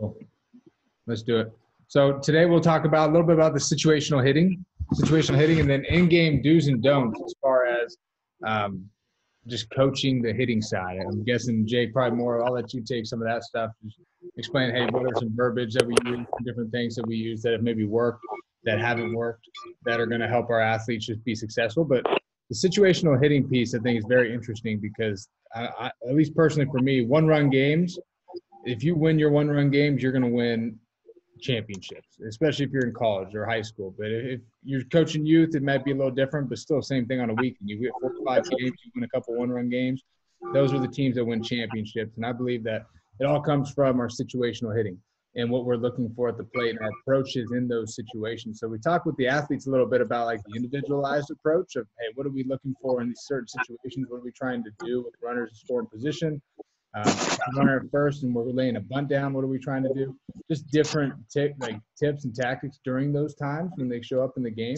Cool. Let's do it. So today we'll talk about a little bit about the situational hitting, and then in-game do's and don'ts as far as just coaching the hitting side. I'm guessing, Jake, probably more. I'll let you take some of that stuff. Just explain, hey, what are some verbiage that we use, different things that we use that have maybe worked, that haven't worked, that are going to help our athletes just be successful. But the situational hitting piece, I think, is very interesting because, at least personally for me, one-run games, if you win your one-run games, you're going to win championships, especially if you're in college or high school. But if you're coaching youth, it might be a little different, but still same thing on a weekend. You get 4 or 5 games, you win a couple one-run games. Those are the teams that win championships. And I believe that it all comes from our situational hitting and what we're looking for at the plate and our approaches in those situations. So we talked with the athletes a little bit about like the individualized approach of, hey, what are we looking for in these certain situations? What are we trying to do with runners in scoring position? Runner at first and we're laying a bunt down, what are we trying to do? Just different tips and tactics during those times when they show up in the game.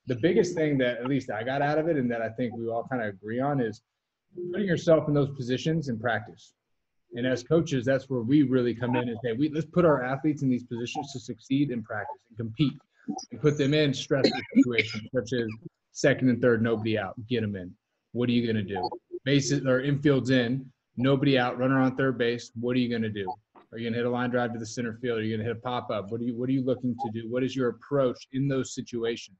The biggest thing that at least I got out of it and that I think we all kind of agree on is putting yourself in those positions in practice. And as coaches, that's where we really come in and say, let's put our athletes in these positions to succeed in practice and compete and put them in stressful situations such as second and third, nobody out, get them in. What are you going to do? Bases or infield's in, nobody out, runner on third base. What are you going to do? Are you going to hit a line drive to the center field? Are you going to hit a pop-up? What are you looking to do? What is your approach in those situations?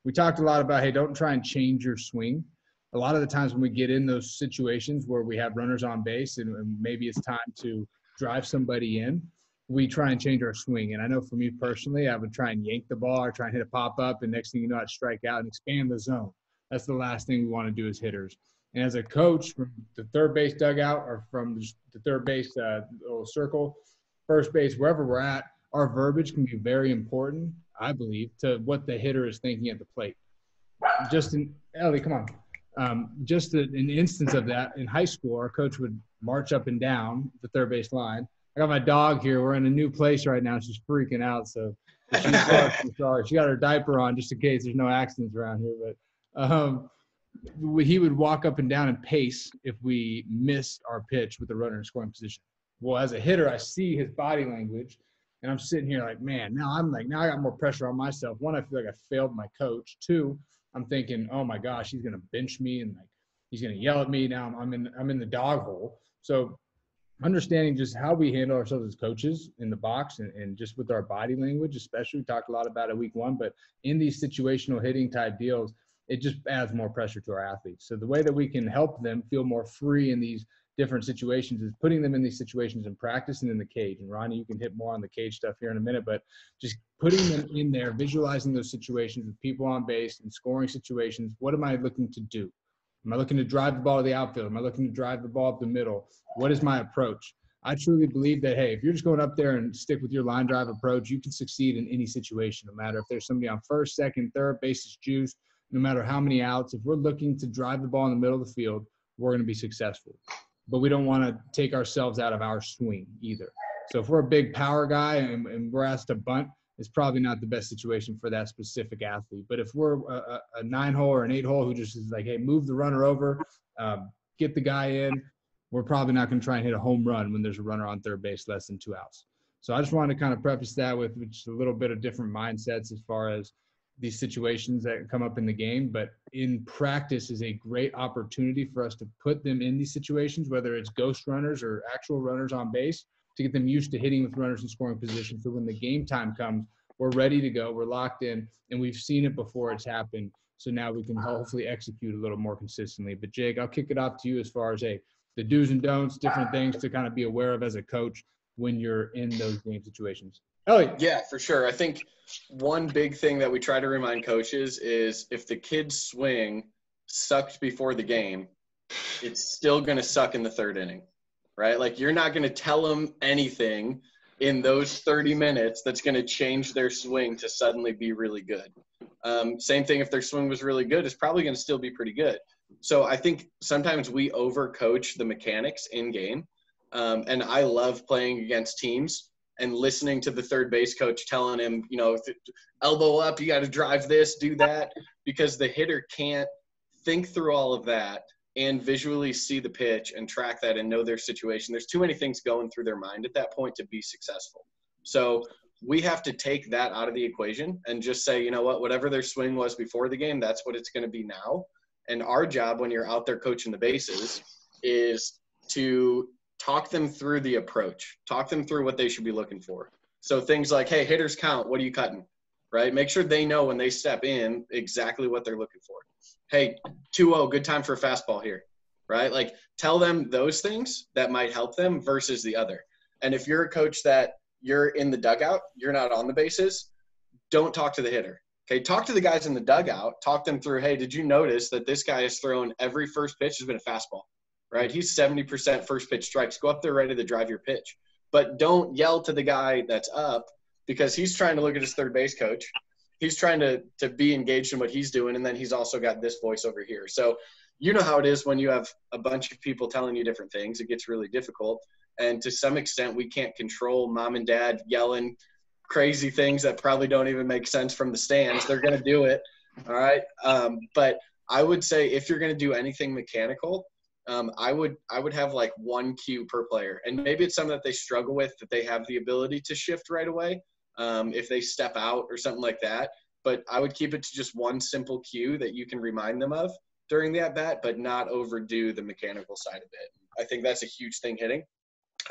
We talked a lot about, hey, don't try and change your swing. A lot of the times when we get in those situations where we have runners on base and maybe it's time to drive somebody in, we try and change our swing. And I know for me personally, I would try and yank the ball or try and hit a pop-up, and next thing you know, I'd strike out and expand the zone. That's the last thing we want to do as hitters. And as a coach from the third base dugout or from the third base little circle, first base, wherever we're at, our verbiage can be very important, I believe, to what the hitter is thinking at the plate. Ellie, come on. Just an instance of that in high school, our coach would march up and down the third base line. I got my dog here. We're in a new place right now. She's freaking out. So she's sorry. She got her diaper on just in case there's no accidents around here. But he would walk up and down and pace if we missed our pitch with the runner in scoring position. Well, as a hitter, I see his body language, and I'm sitting here like, man, now I got more pressure on myself. One, I feel like I failed my coach. Two, I'm thinking, oh my gosh, he's going to bench me and like he's going to yell at me. Now I'm in the dog hole. So understanding just how we handle ourselves as coaches in the box and just with our body language, especially, we talked a lot about it week 1, but in these situational hitting type deals, it just adds more pressure to our athletes. So the way that we can help them feel more free in these different situations is putting them in these situations in practice and in the cage. And Ronnie, you can hit more on the cage stuff here in a minute, but just putting them in there, visualizing those situations with people on base and scoring situations. What am I looking to do? Am I looking to drive the ball to the outfield? Am I looking to drive the ball up the middle? What is my approach? I truly believe that, hey, if you're just going up there and stick with your line drive approach, you can succeed in any situation, no matter if there's somebody on first, second, third, bases juiced, no matter how many outs. If we're looking to drive the ball in the middle of the field, we're going to be successful. But we don't want to take ourselves out of our swing either. So if we're a big power guy and we're asked to bunt, it's probably not the best situation for that specific athlete. But if we're a 9-hole or an 8-hole who just is like, hey, move the runner over, get the guy in, we're probably not going to try and hit a home run when there's a runner on third base less than 2 outs. So I just wanted to kind of preface that with just a little bit of different mindsets as far as these situations that come up in the game. But in practice is a great opportunity for us to put them in these situations, whether it's ghost runners or actual runners on base, to get them used to hitting with runners in scoring position. So when the game time comes, we're ready to go, we're locked in, and we've seen it before it's happened. So now we can hopefully execute a little more consistently. But Jake, I'll kick it off to you as far as the do's and don'ts, different things to kind of be aware of as a coach when you're in those game situations. Elliot. Yeah, for sure. I think one big thing that we try to remind coaches is if the kid's swing sucked before the game, it's still going to suck in the third inning, right? Like, you're not going to tell them anything in those 30 minutes that's going to change their swing to suddenly be really good. Same thing, if their swing was really good, it's probably going to still be pretty good. So I think sometimes we overcoach the mechanics in game. And I love playing against teams and listening to the third base coach telling him, elbow up, you got to drive this, do that, because the hitter can't think through all of that and visually see the pitch and track that and know their situation. There's too many things going through their mind at that point to be successful. So we have to take that out of the equation and just say, you know what, whatever their swing was before the game, that's what it's going to be now. And our job when you're out there coaching the bases is to talk them through the approach, talk them through what they should be looking for. So things like, hey, hitters count, what are you cutting? Right? Make sure they know when they step in exactly what they're looking for. Hey, 2-0, good time for a fastball here, right? Like tell them those things that might help them versus the other. And if you're a coach that you're in the dugout, you're not on the bases, don't talk to the hitter. Okay, talk to the guys in the dugout, talk them through, hey, did you notice that this guy has thrown every first pitch has been a fastball, right? He's 70% first pitch strikes. Go up there ready to drive your pitch. But don't yell to the guy that's up because he's trying to look at his third base coach. He's trying to be engaged in what he's doing, and then he's also got this voice over here. So you know how it is when you have a bunch of people telling you different things. It gets really difficult. And to some extent, we can't control mom and dad yelling crazy things that probably don't even make sense from the stands. They're going to do it, all right? But I would say if you're going to do anything mechanical, I would have like one cue per player. And maybe it's something that they struggle with, that they have the ability to shift right away. If they step out or something like that. But I would keep it to just one simple cue that you can remind them of during the at-bat, but not overdo the mechanical side of it. I think that's a huge thing hitting.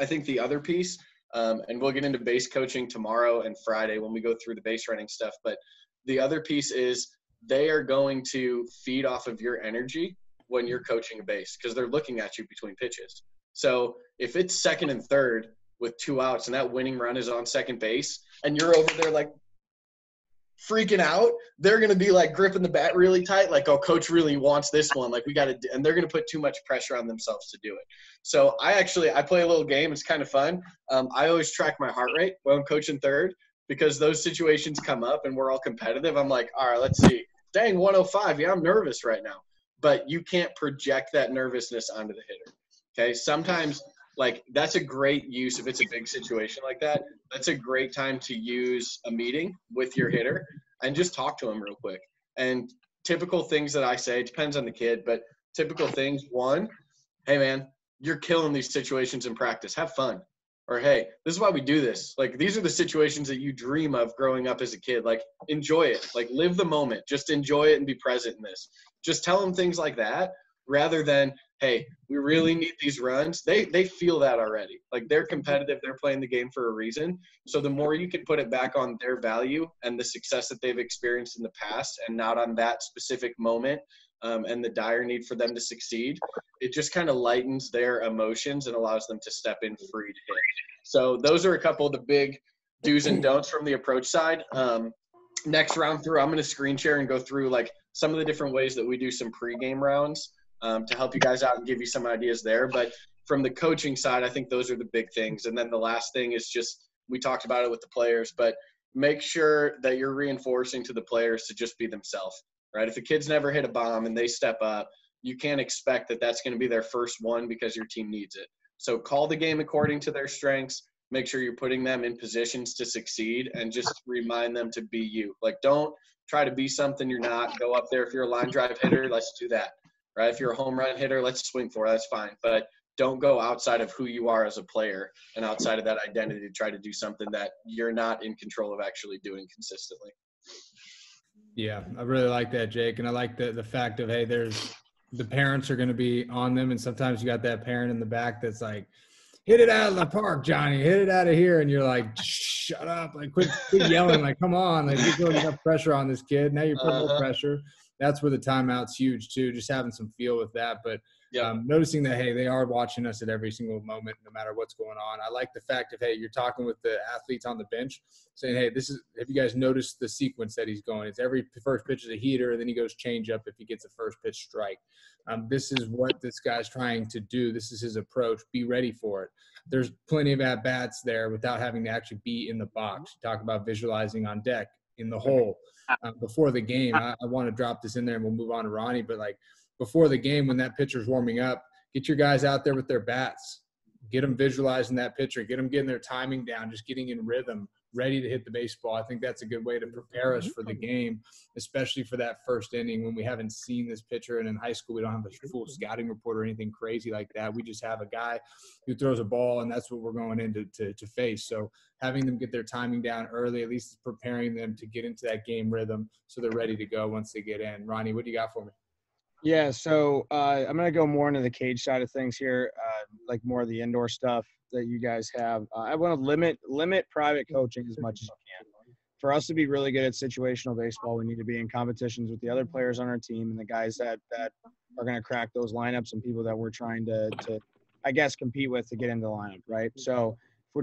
I think the other piece, and we'll get into base coaching tomorrow and Friday when we go through the base running stuff, but the other piece is they are going to feed off of your energy when you're coaching a base because they're looking at you between pitches. So if it's second and third with 2 outs and that winning run is on second base and you're over there like freaking out, they're going to be like gripping the bat really tight. Like, oh, coach really wants this one. Like we got to, and they're going to put too much pressure on themselves to do it. So I play a little game. It's kind of fun. I always track my heart rate when I'm coaching third because those situations come up and we're all competitive. I'm like, all right, let's see. Dang, 105. Yeah, I'm nervous right now. But you can't project that nervousness onto the hitter. Okay. Sometimes like that's a great use if it's a big situation like that. That's a great time to use a meeting with your hitter and just talk to him real quick. And typical things that I say, it depends on the kid, but typical things, one, hey man, you're killing these situations in practice. Have fun. Or, hey, this is why we do this. Like, these are the situations that you dream of growing up as a kid. Like, enjoy it. Like, live the moment. Just enjoy it and be present in this. Just tell them things like that rather than, hey, we really need these runs. They feel that already. Like, they're competitive. They're playing the game for a reason. So the more you can put it back on their value and the success that they've experienced in the past and not on that specific moment and the dire need for them to succeed, it just kind of lightens their emotions and allows them to step in free to hit. So those are a couple of the big do's and don'ts from the approach side. Next round through, I'm going to screen share and go through like some of the different ways that we do some pregame rounds to help you guys out and give you some ideas there. But from the coaching side, I think those are the big things. And then the last thing is just, we talked about it with the players, but make sure that you're reinforcing to the players to just be themselves, right? If the kids never hit a bomb and they step up, you can't expect that that's going to be their first one because your team needs it. So call the game according to their strengths. Make sure you're putting them in positions to succeed and just remind them to be you. Like, don't try to be something you're not. Go up there. If you're a line drive hitter, let's do that, right? If you're a home run hitter, let's swing for it. That's fine. But don't go outside of who you are as a player and outside of that identity to try to do something that you're not in control of actually doing consistently. Yeah, I really like that, Jake. And I like the fact of, hey, the parents are going to be on them. And sometimes you got that parent in the back that's like, hit it out of the park, Johnny, hit it out of here. And you're like, shut up. Like, quit yelling. Like, come on. Like, you're putting enough pressure on this kid. Now you're putting more pressure. That's where the timeout's huge too. Just having some feel with that. But noticing that, hey, they are watching us at every single moment, no matter what's going on. I like the fact of, hey, you're talking with the athletes on the bench saying, hey, have you guys noticed the sequence that he's going? It's every first pitch is a heater, and then he goes change up if he gets a first pitch strike. This is what this guy's trying to do. This is his approach. Be ready for it. There's plenty of at-bats there without having to actually be in the box. You talk about visualizing on deck, in the hole. Before the game, I want to drop this in there and we'll move on to Ronnie, but like, before the game, when that pitcher's warming up, get your guys out there with their bats. Get them visualizing that pitcher. Get them getting their timing down, just getting in rhythm ready to hit the baseball. I think that's a good way to prepare us for the game, especially for that first inning when we haven't seen this pitcher. And in high school, we don't have a full scouting report or anything crazy like that. We just have a guy who throws a ball, and that's what we're going into to face. So having them get their timing down early, at least preparing them to get into that game rhythm so they're ready to go once they get in. Ronnie, what do you got for me? Yeah, so I'm going to go more into the cage side of things here, like more of the indoor stuff that you guys have. I want to limit private coaching as much as you can. For us to be really good at situational baseball, we need to be in competitions with the other players on our team and the guys that are going to crack those lineups and people that we're trying to I guess, compete with to get into the lineup, right? So if we're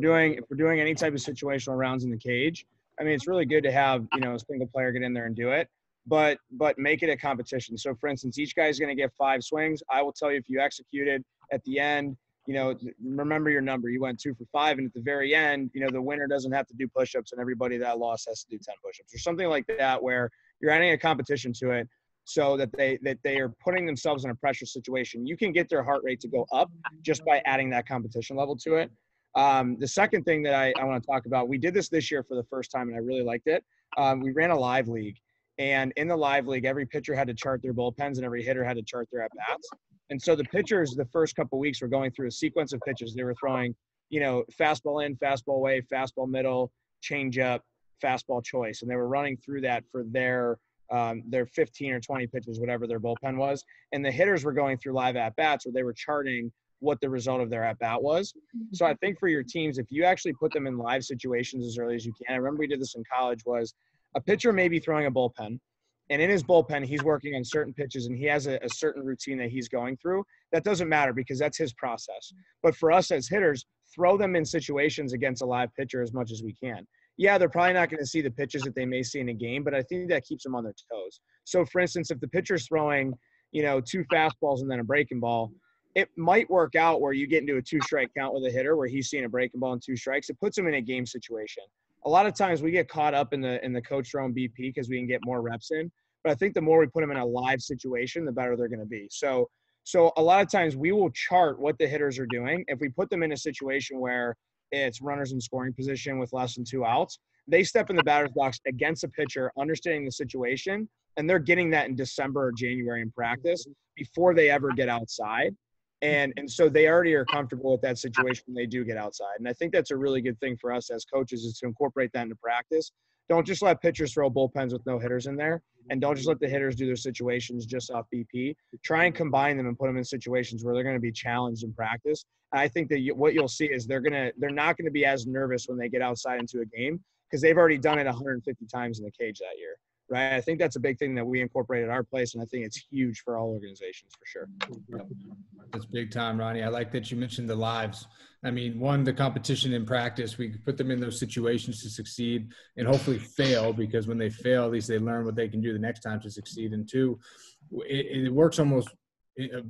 doing any type of situational rounds in the cage, I mean, it's really good to have, a single player get in there and do it. But make it a competition. So, for instance, each guy is going to get 5 swings. I will tell you if you executed at the end, remember your number. You went 2 for 5, and at the very end, the winner doesn't have to do push-ups, and everybody that lost has to do 10 push-ups or something like that, where you're adding a competition to it so that they are putting themselves in a pressure situation. You can get their heart rate to go up just by adding that competition level to it. The second thing that I want to talk about, we did this year for the first time, and I really liked it. We ran a live league. And in the live league, every pitcher had to chart their bullpens and every hitter had to chart their at-bats. And so the pitchers, the first couple of weeks, were going through a sequence of pitches. They were throwing, fastball in, fastball away, fastball middle, changeup, fastball choice. And they were running through that for their 15 or 20 pitches, whatever their bullpen was. And the hitters were going through live at-bats where they were charting what the result of their at-bat was. So I think for your teams, if you actually put them in live situations as early as you can, I remember we did this in college, was a pitcher may be throwing a bullpen, and in his bullpen, he's working on certain pitches, and he has a certain routine that he's going through. That doesn't matter because that's his process. But for us as hitters, throw them in situations against a live pitcher as much as we can. Yeah, they're probably not going to see the pitches that they may see in a game, but I think that keeps them on their toes. So, for instance, if the pitcher's throwing, 2 fastballs and then a breaking ball, it might work out where you get into a 2-strike count with a hitter where he's seeing a breaking ball and 2 strikes. It puts him in a game situation. A lot of times we get caught up in the coach thrown BP because we can get more reps in. But I think the more we put them in a live situation, the better they're going to be. So a lot of times we will chart what the hitters are doing. If we put them in a situation where it's runners in scoring position with less than 2 outs, they step in the batter's box against a pitcher, understanding the situation, and they're getting that in December or January in practice before they ever get outside. And so they already are comfortable with that situation when they do get outside. And I think that's a really good thing for us as coaches, is to incorporate that into practice. Don't just let pitchers throw bullpens with no hitters in there. And don't just let the hitters do their situations just off BP. Try and combine them and put them in situations where they're going to be challenged in practice. And I think that what you'll see is they're not going to be as nervous when they get outside into a game because they've already done it 150 times in the cage that year. Right. I think that's a big thing that we incorporate at our place, and I think it's huge for all organizations for sure. That's big time, Ronnie. I like that you mentioned the lives. I mean, one, the competition in practice, we put them in those situations to succeed and hopefully fail, because when they fail, at least they learn what they can do the next time to succeed. And 2, it works almost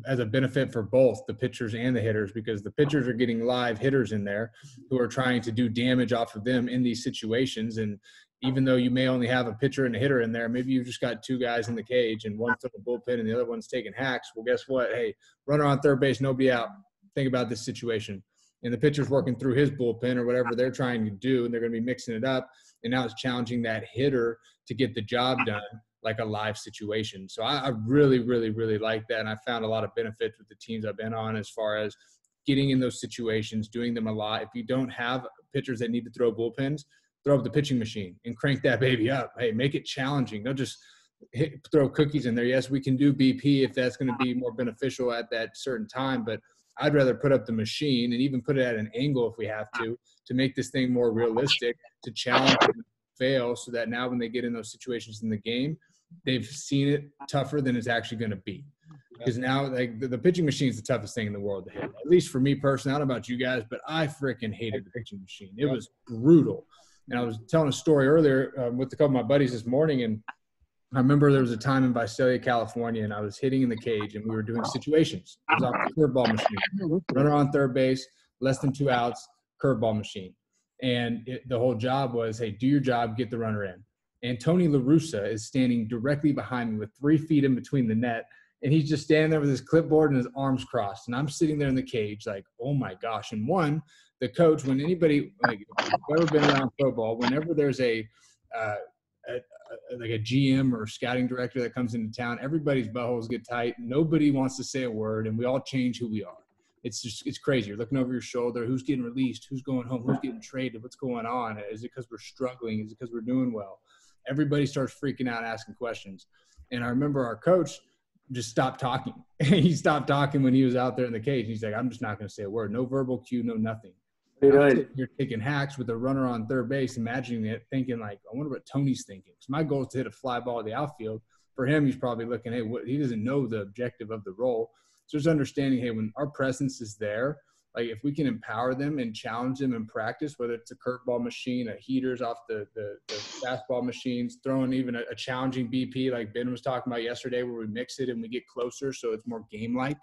as a benefit for both the pitchers and the hitters, because the pitchers are getting live hitters in there who are trying to do damage off of them in these situations. And even though you may only have a pitcher and a hitter in there, maybe you've just got 2 guys in the cage and one's throwing a bullpen and the other one's taking hacks. Well, guess what? Hey, runner on third base, nobody out. Think about this situation. And the pitcher's working through his bullpen or whatever they're trying to do, and they're going to be mixing it up. And now it's challenging that hitter to get the job done like a live situation. So I really, really, really like that. And I found a lot of benefits with the teams I've been on as far as getting in those situations, doing them a lot. If you don't have pitchers that need to throw bullpens, throw up the pitching machine and crank that baby up. Hey, make it challenging. Don't just throw cookies in there. Yes, we can do BP if that's going to be more beneficial at that certain time, but I'd rather put up the machine and even put it at an angle if we have to make this thing more realistic, to challenge and fail, so that now when they get in those situations in the game, they've seen it tougher than it's actually going to be. Because now, like, the pitching machine is the toughest thing in the world to hit. At least for me personally, I don't know about you guys, but I freaking hated the pitching machine. It was brutal. And I was telling a story earlier with a couple of my buddies this morning, and I remember there was a time in Visalia, California, and I was hitting in the cage, and we were doing situations. It was off the curveball machine. Runner on third base, less than 2 outs, curveball machine. And the whole job was, hey, do your job, get the runner in. And Tony La Russa is standing directly behind me with 3 feet in between the net, and he's just standing there with his clipboard and his arms crossed. And I'm sitting there in the cage like, oh, my gosh. And one, the coach, when anybody, like, if you've ever been around football, whenever there's a GM or scouting director that comes into town, everybody's buttholes get tight. Nobody wants to say a word, and we all change who we are. It's crazy. You're looking over your shoulder. Who's getting released? Who's going home? Who's getting traded? What's going on? Is it because we're struggling? Is it because we're doing well? Everybody starts freaking out, asking questions. And I remember our coach just stopped talking. He stopped talking when he was out there in the cage. He's like, I'm just not going to say a word. No verbal cue, no nothing. You're taking hacks with a runner on third base, imagining it, thinking like, I wonder what Tony's thinking. Because my goal is to hit a fly ball to the outfield. For him, he's probably looking, hey, he doesn't know the objective of the role. So just understanding, hey, when our presence is there, like if we can empower them and challenge them in practice, whether it's a curveball machine, a heaters off the fastball machines, throwing even a challenging BP like Ben was talking about yesterday, where we mix it and we get closer so it's more game-like,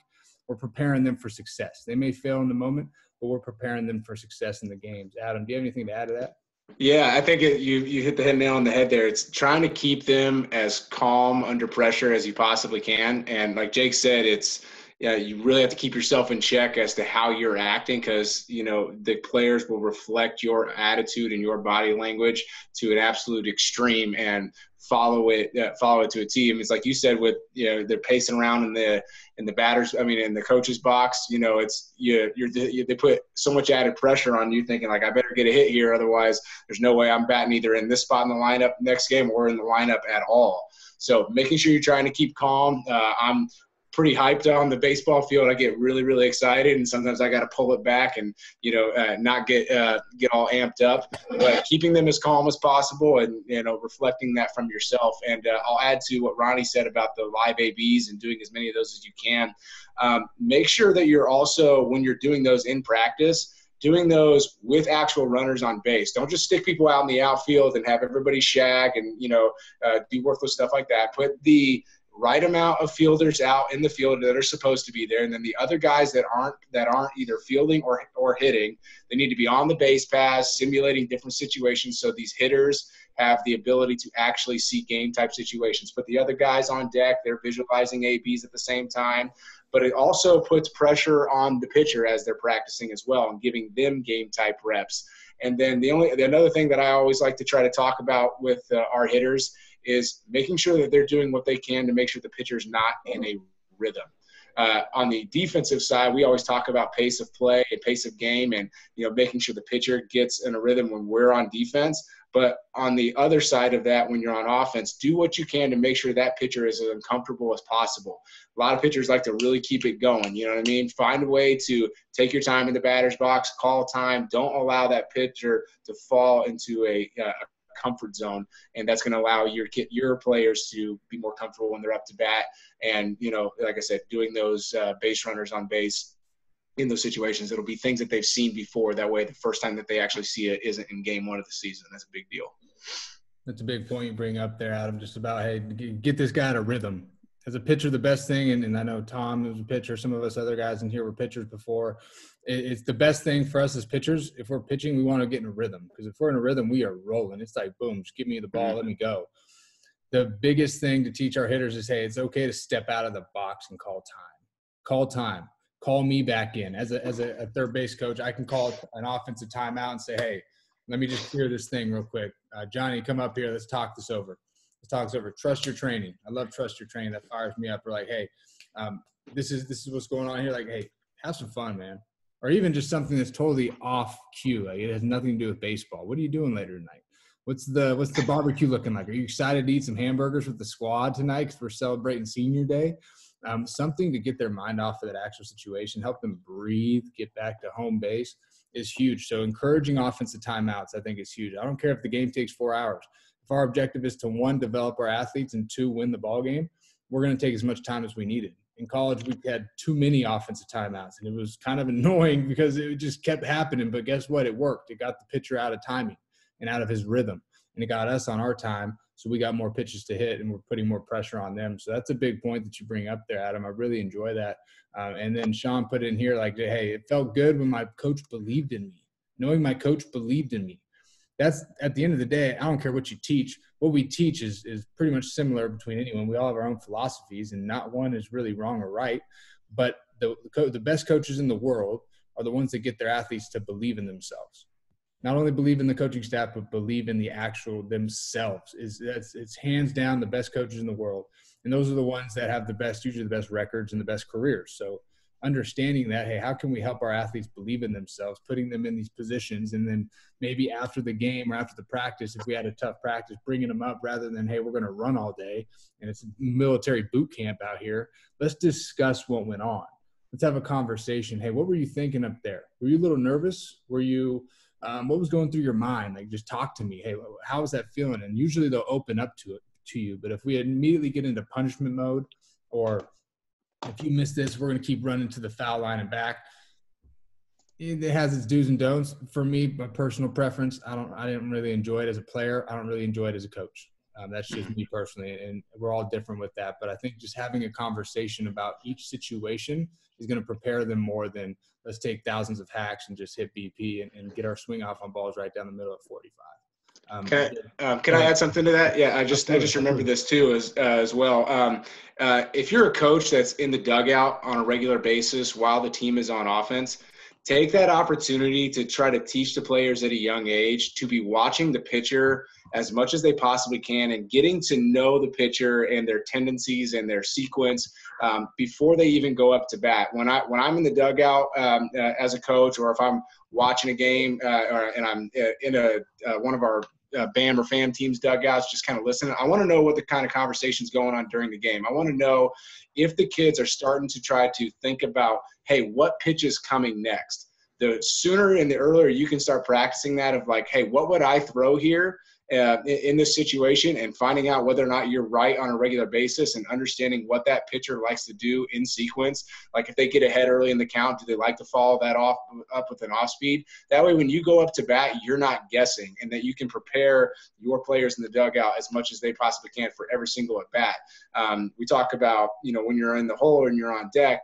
we're preparing them for success. They may fail in the moment, but we're preparing them for success in the games. Adam, do you have anything to add to that? Yeah, I think you hit the nail on the head there. It's trying to keep them as calm under pressure as you possibly can. And like Jake said, you really have to keep yourself in check as to how you're acting, because, the players will reflect your attitude and your body language to an absolute extreme and follow it to a T. I mean, it's like you said, with, they're pacing around in the batters, in the coach's box, they put so much added pressure on you, thinking like, I better get a hit here. Otherwise there's no way I'm batting either in this spot in the lineup next game or in the lineup at all. So making sure you're trying to keep calm. I'm pretty hyped on the baseball field. I get really, really excited, and sometimes I got to pull it back and, not get all amped up, but keeping them as calm as possible and, reflecting that from yourself. And I'll add to what Ronnie said about the live ABs and doing as many of those as you can. Make sure that you're also, when you're doing those in practice, doing those with actual runners on base. Don't just stick people out in the outfield and have everybody shag and, do worthless stuff like that. Put the right amount of fielders out in the field that are supposed to be there, and then the other guys that aren't either fielding or hitting, they need to be on the base paths, simulating different situations, so these hitters have the ability to actually see game type situations. Put the other guys on deck, they're visualizing ABs at the same time, but it also puts pressure on the pitcher as they're practicing as well and giving them game type reps. And then another thing that I always like to try to talk about with our hitters is making sure that they're doing what they can to make sure the pitcher's not in a rhythm. On the defensive side, we always talk about pace of play and pace of game and, making sure the pitcher gets in a rhythm when we're on defense. But on the other side of that, when you're on offense, do what you can to make sure that pitcher is as uncomfortable as possible. A lot of pitchers like to really keep it going. You know what I mean? Find a way to take your time in the batter's box, call time. Don't allow that pitcher to fall into a comfort zone, and that's going to allow your players to be more comfortable when they're up to bat. And, like I said, doing those base runners on base in those situations, it'll be things that they've seen before. That way, the first time that they actually see it isn't in game one of the season. That's a big deal. That's a big point you bring up there, Adam, just about, hey, get this guy to rhythm. As a pitcher, the best thing, and I know Tom was a pitcher, some of us other guys in here were pitchers before, it's the best thing for us as pitchers. If we're pitching, we want to get in a rhythm, because if we're in a rhythm, we are rolling. It's like, boom, just give me the ball, let me go. The biggest thing to teach our hitters is, hey, it's okay to step out of the box and call time. Call time. Call me back in. As a third base coach, I can call an offensive timeout and say, hey, let me just clear this thing real quick. Johnny, come up here. Let's talk this over. Trust your training. I love trust your training. That fires me up. We're like, hey, this is what's going on here. Like, hey, have some fun, man. Or even just something that's totally off cue. Like, it has nothing to do with baseball. What are you doing later tonight? What's the barbecue looking like? Are you excited to eat some hamburgers with the squad tonight because we're celebrating senior day? Something to get their mind off of that actual situation, help them breathe, get back to home base is huge. So encouraging offensive timeouts, I think, is huge. I don't care if the game takes 4 hours. If our objective is to, 1, develop our athletes, and 2, win the ball game, we're going to take as much time as we needed. In college, we had too many offensive timeouts, and it was kind of annoying because it just kept happening. But guess what? It worked. It got the pitcher out of timing and out of his rhythm, and it got us on our time. So we got more pitches to hit, and we're putting more pressure on them. So that's a big point that you bring up there, Adam. I really enjoy that. And then Sean put in here like, hey, it felt good when my coach believed in me, knowing my coach believed in me. That's, at the end of the day, I don't care what you teach. What we teach is pretty much similar between anyone. We all have our own philosophies, and not one is really wrong or right. But the best coaches in the world are the ones that get their athletes to believe in themselves. Not only believe in the coaching staff, but believe in the actual themselves. It's hands down the best coaches in the world. And those are the ones that have usually the best records and the best careers. So understanding that, hey, how can we help our athletes believe in themselves, putting them in these positions, and then maybe after the game or after the practice, if we had a tough practice, bringing them up rather than, hey, we're going to run all day and it's military boot camp out here. Let's discuss what went on. Let's have a conversation. Hey, what were you thinking up there? Were you a little nervous? Were you what was going through your mind? Like, just talk to me. Hey, how was that feeling? And usually they'll open up to you. But if we immediately get into punishment mode, or if you miss this, we're going to keep running to the foul line and back. It has its do's and don'ts. For me, my personal preference, I didn't really enjoy it as a player. I don't really enjoy it as a coach. That's just me personally, and we're all different with that. But I think just having a conversation about each situation is going to prepare them more than let's take thousands of hacks and just hit BP and get our swing off on balls right down the middle at 45. Can I add something to that? Yeah, I just remember this too as well. If you're a coach that's in the dugout on a regular basis while the team is on offense, take that opportunity to try to teach the players at a young age to be watching the pitcher as much as they possibly can and getting to know the pitcher and their tendencies and their sequence before they even go up to bat. When I'm in the dugout as a coach, or if I'm watching a game and I'm in one of our BAM or FAM teams dugouts, just kind of listening, I want to know what the kind of conversation's going on during the game. I want to know if the kids are starting to try to think about, hey, what pitch is coming next? The sooner and the earlier you can start practicing that of like, hey, what would I throw here in this situation, and finding out whether or not you're right on a regular basis and understanding what that pitcher likes to do in sequence. Like if they get ahead early in the count, do they like to follow that up with an off speed? That way when you go up to bat, you're not guessing, and that you can prepare your players in the dugout as much as they possibly can for every single at bat. We talk about, when you're in the hole and you're on deck,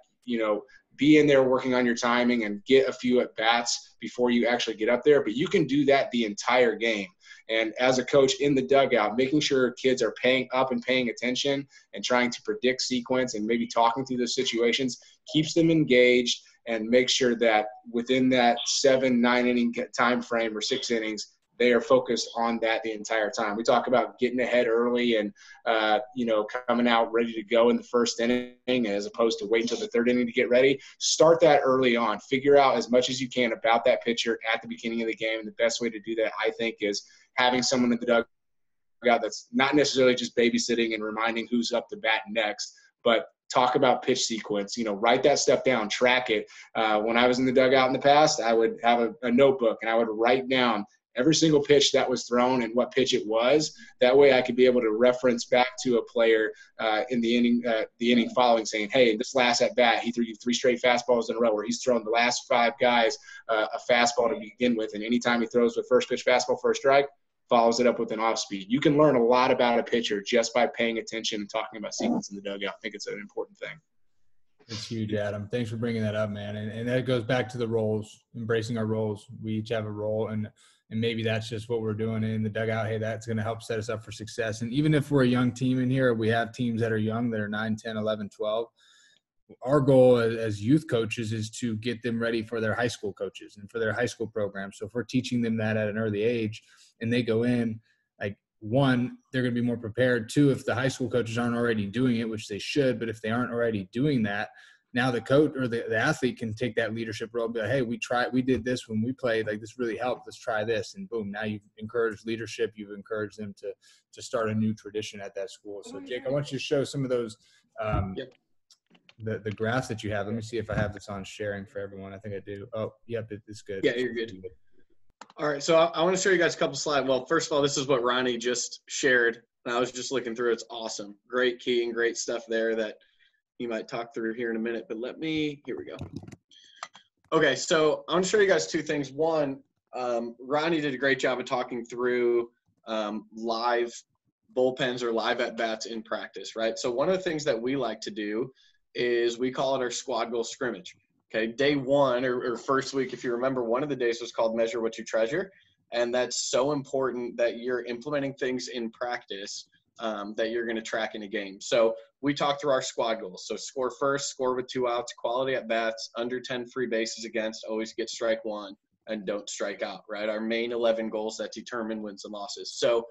be in there working on your timing and get a few at bats before you actually get up there. But you can do that the entire game. And as a coach in the dugout, making sure kids are paying attention and trying to predict sequence and maybe talking through those situations keeps them engaged, and make sure that within that 7-9 inning time frame or 6 innings, they are focused on that the entire time. We talk about getting ahead early and, coming out ready to go in the first inning as opposed to waiting until the third inning to get ready. Start that early on. Figure out as much as you can about that pitcher at the beginning of the game. And the best way to do that, I think, is having someone in the dugout that's not necessarily just babysitting and reminding who's up to bat next, but talk about pitch sequence, write that stuff down, track it. When I was in the dugout in the past, I would have a notebook and I would write down every single pitch that was thrown and what pitch it was. That way I could be able to reference back to a player in the inning following, saying, hey, this last at bat, he threw you 3 straight fastballs in a row, where he's thrown the last 5 guys a fastball to begin with. And anytime he throws with first pitch fastball, first strike, follows it up with an off speed. You can learn a lot about a pitcher just by paying attention and talking about sequence in the dugout. I think it's an important thing. It's huge, Adam. Thanks for bringing that up, man. And that goes back to the roles, embracing our roles. We each have a role, and maybe that's just what we're doing in the dugout. Hey, that's going to help set us up for success. And even if we're a young team in here, we have teams that are young, that are 9, 10, 11, 12. Our goal as youth coaches is to get them ready for their high school coaches and for their high school programs. So if we're teaching them that at an early age and they go in, like, 1, they're going to be more prepared. 2, if the high school coaches aren't already doing it, which they should, but if they aren't already doing that, now the coach or the athlete can take that leadership role and be like, hey, we did this when we played, like, this really helped. Let's try this. And boom, now you've encouraged leadership. You've encouraged them to start a new tradition at that school. So Jake, I want you to show some of those, the graphs that you have. Let me see if I have this on sharing for everyone. I think I do. Oh, yep, it's good. Yeah, you're good. All right, so I want to show you guys a couple slides. Well, first of all, this is what Ronnie just shared. And I was just looking through. It's awesome. Great keying, great stuff there that you might talk through here in a minute. But here we go. Okay, so I want to show you guys 2 things. One, Ronnie did a great job of talking through live bullpens or live at-bats in practice, right? So one of the things that we like to do is we call it our squad goal scrimmage. Okay, day 1 or first week, if you remember, one of the days was called Measure What You Treasure. And that's so important that you're implementing things in practice that you're going to track in a game. So we talk through our squad goals. So score first, score with 2 outs, quality at bats, under 10 free bases against, always get strike one, and don't strike out, right? Our main 11 goals that determine wins and losses. So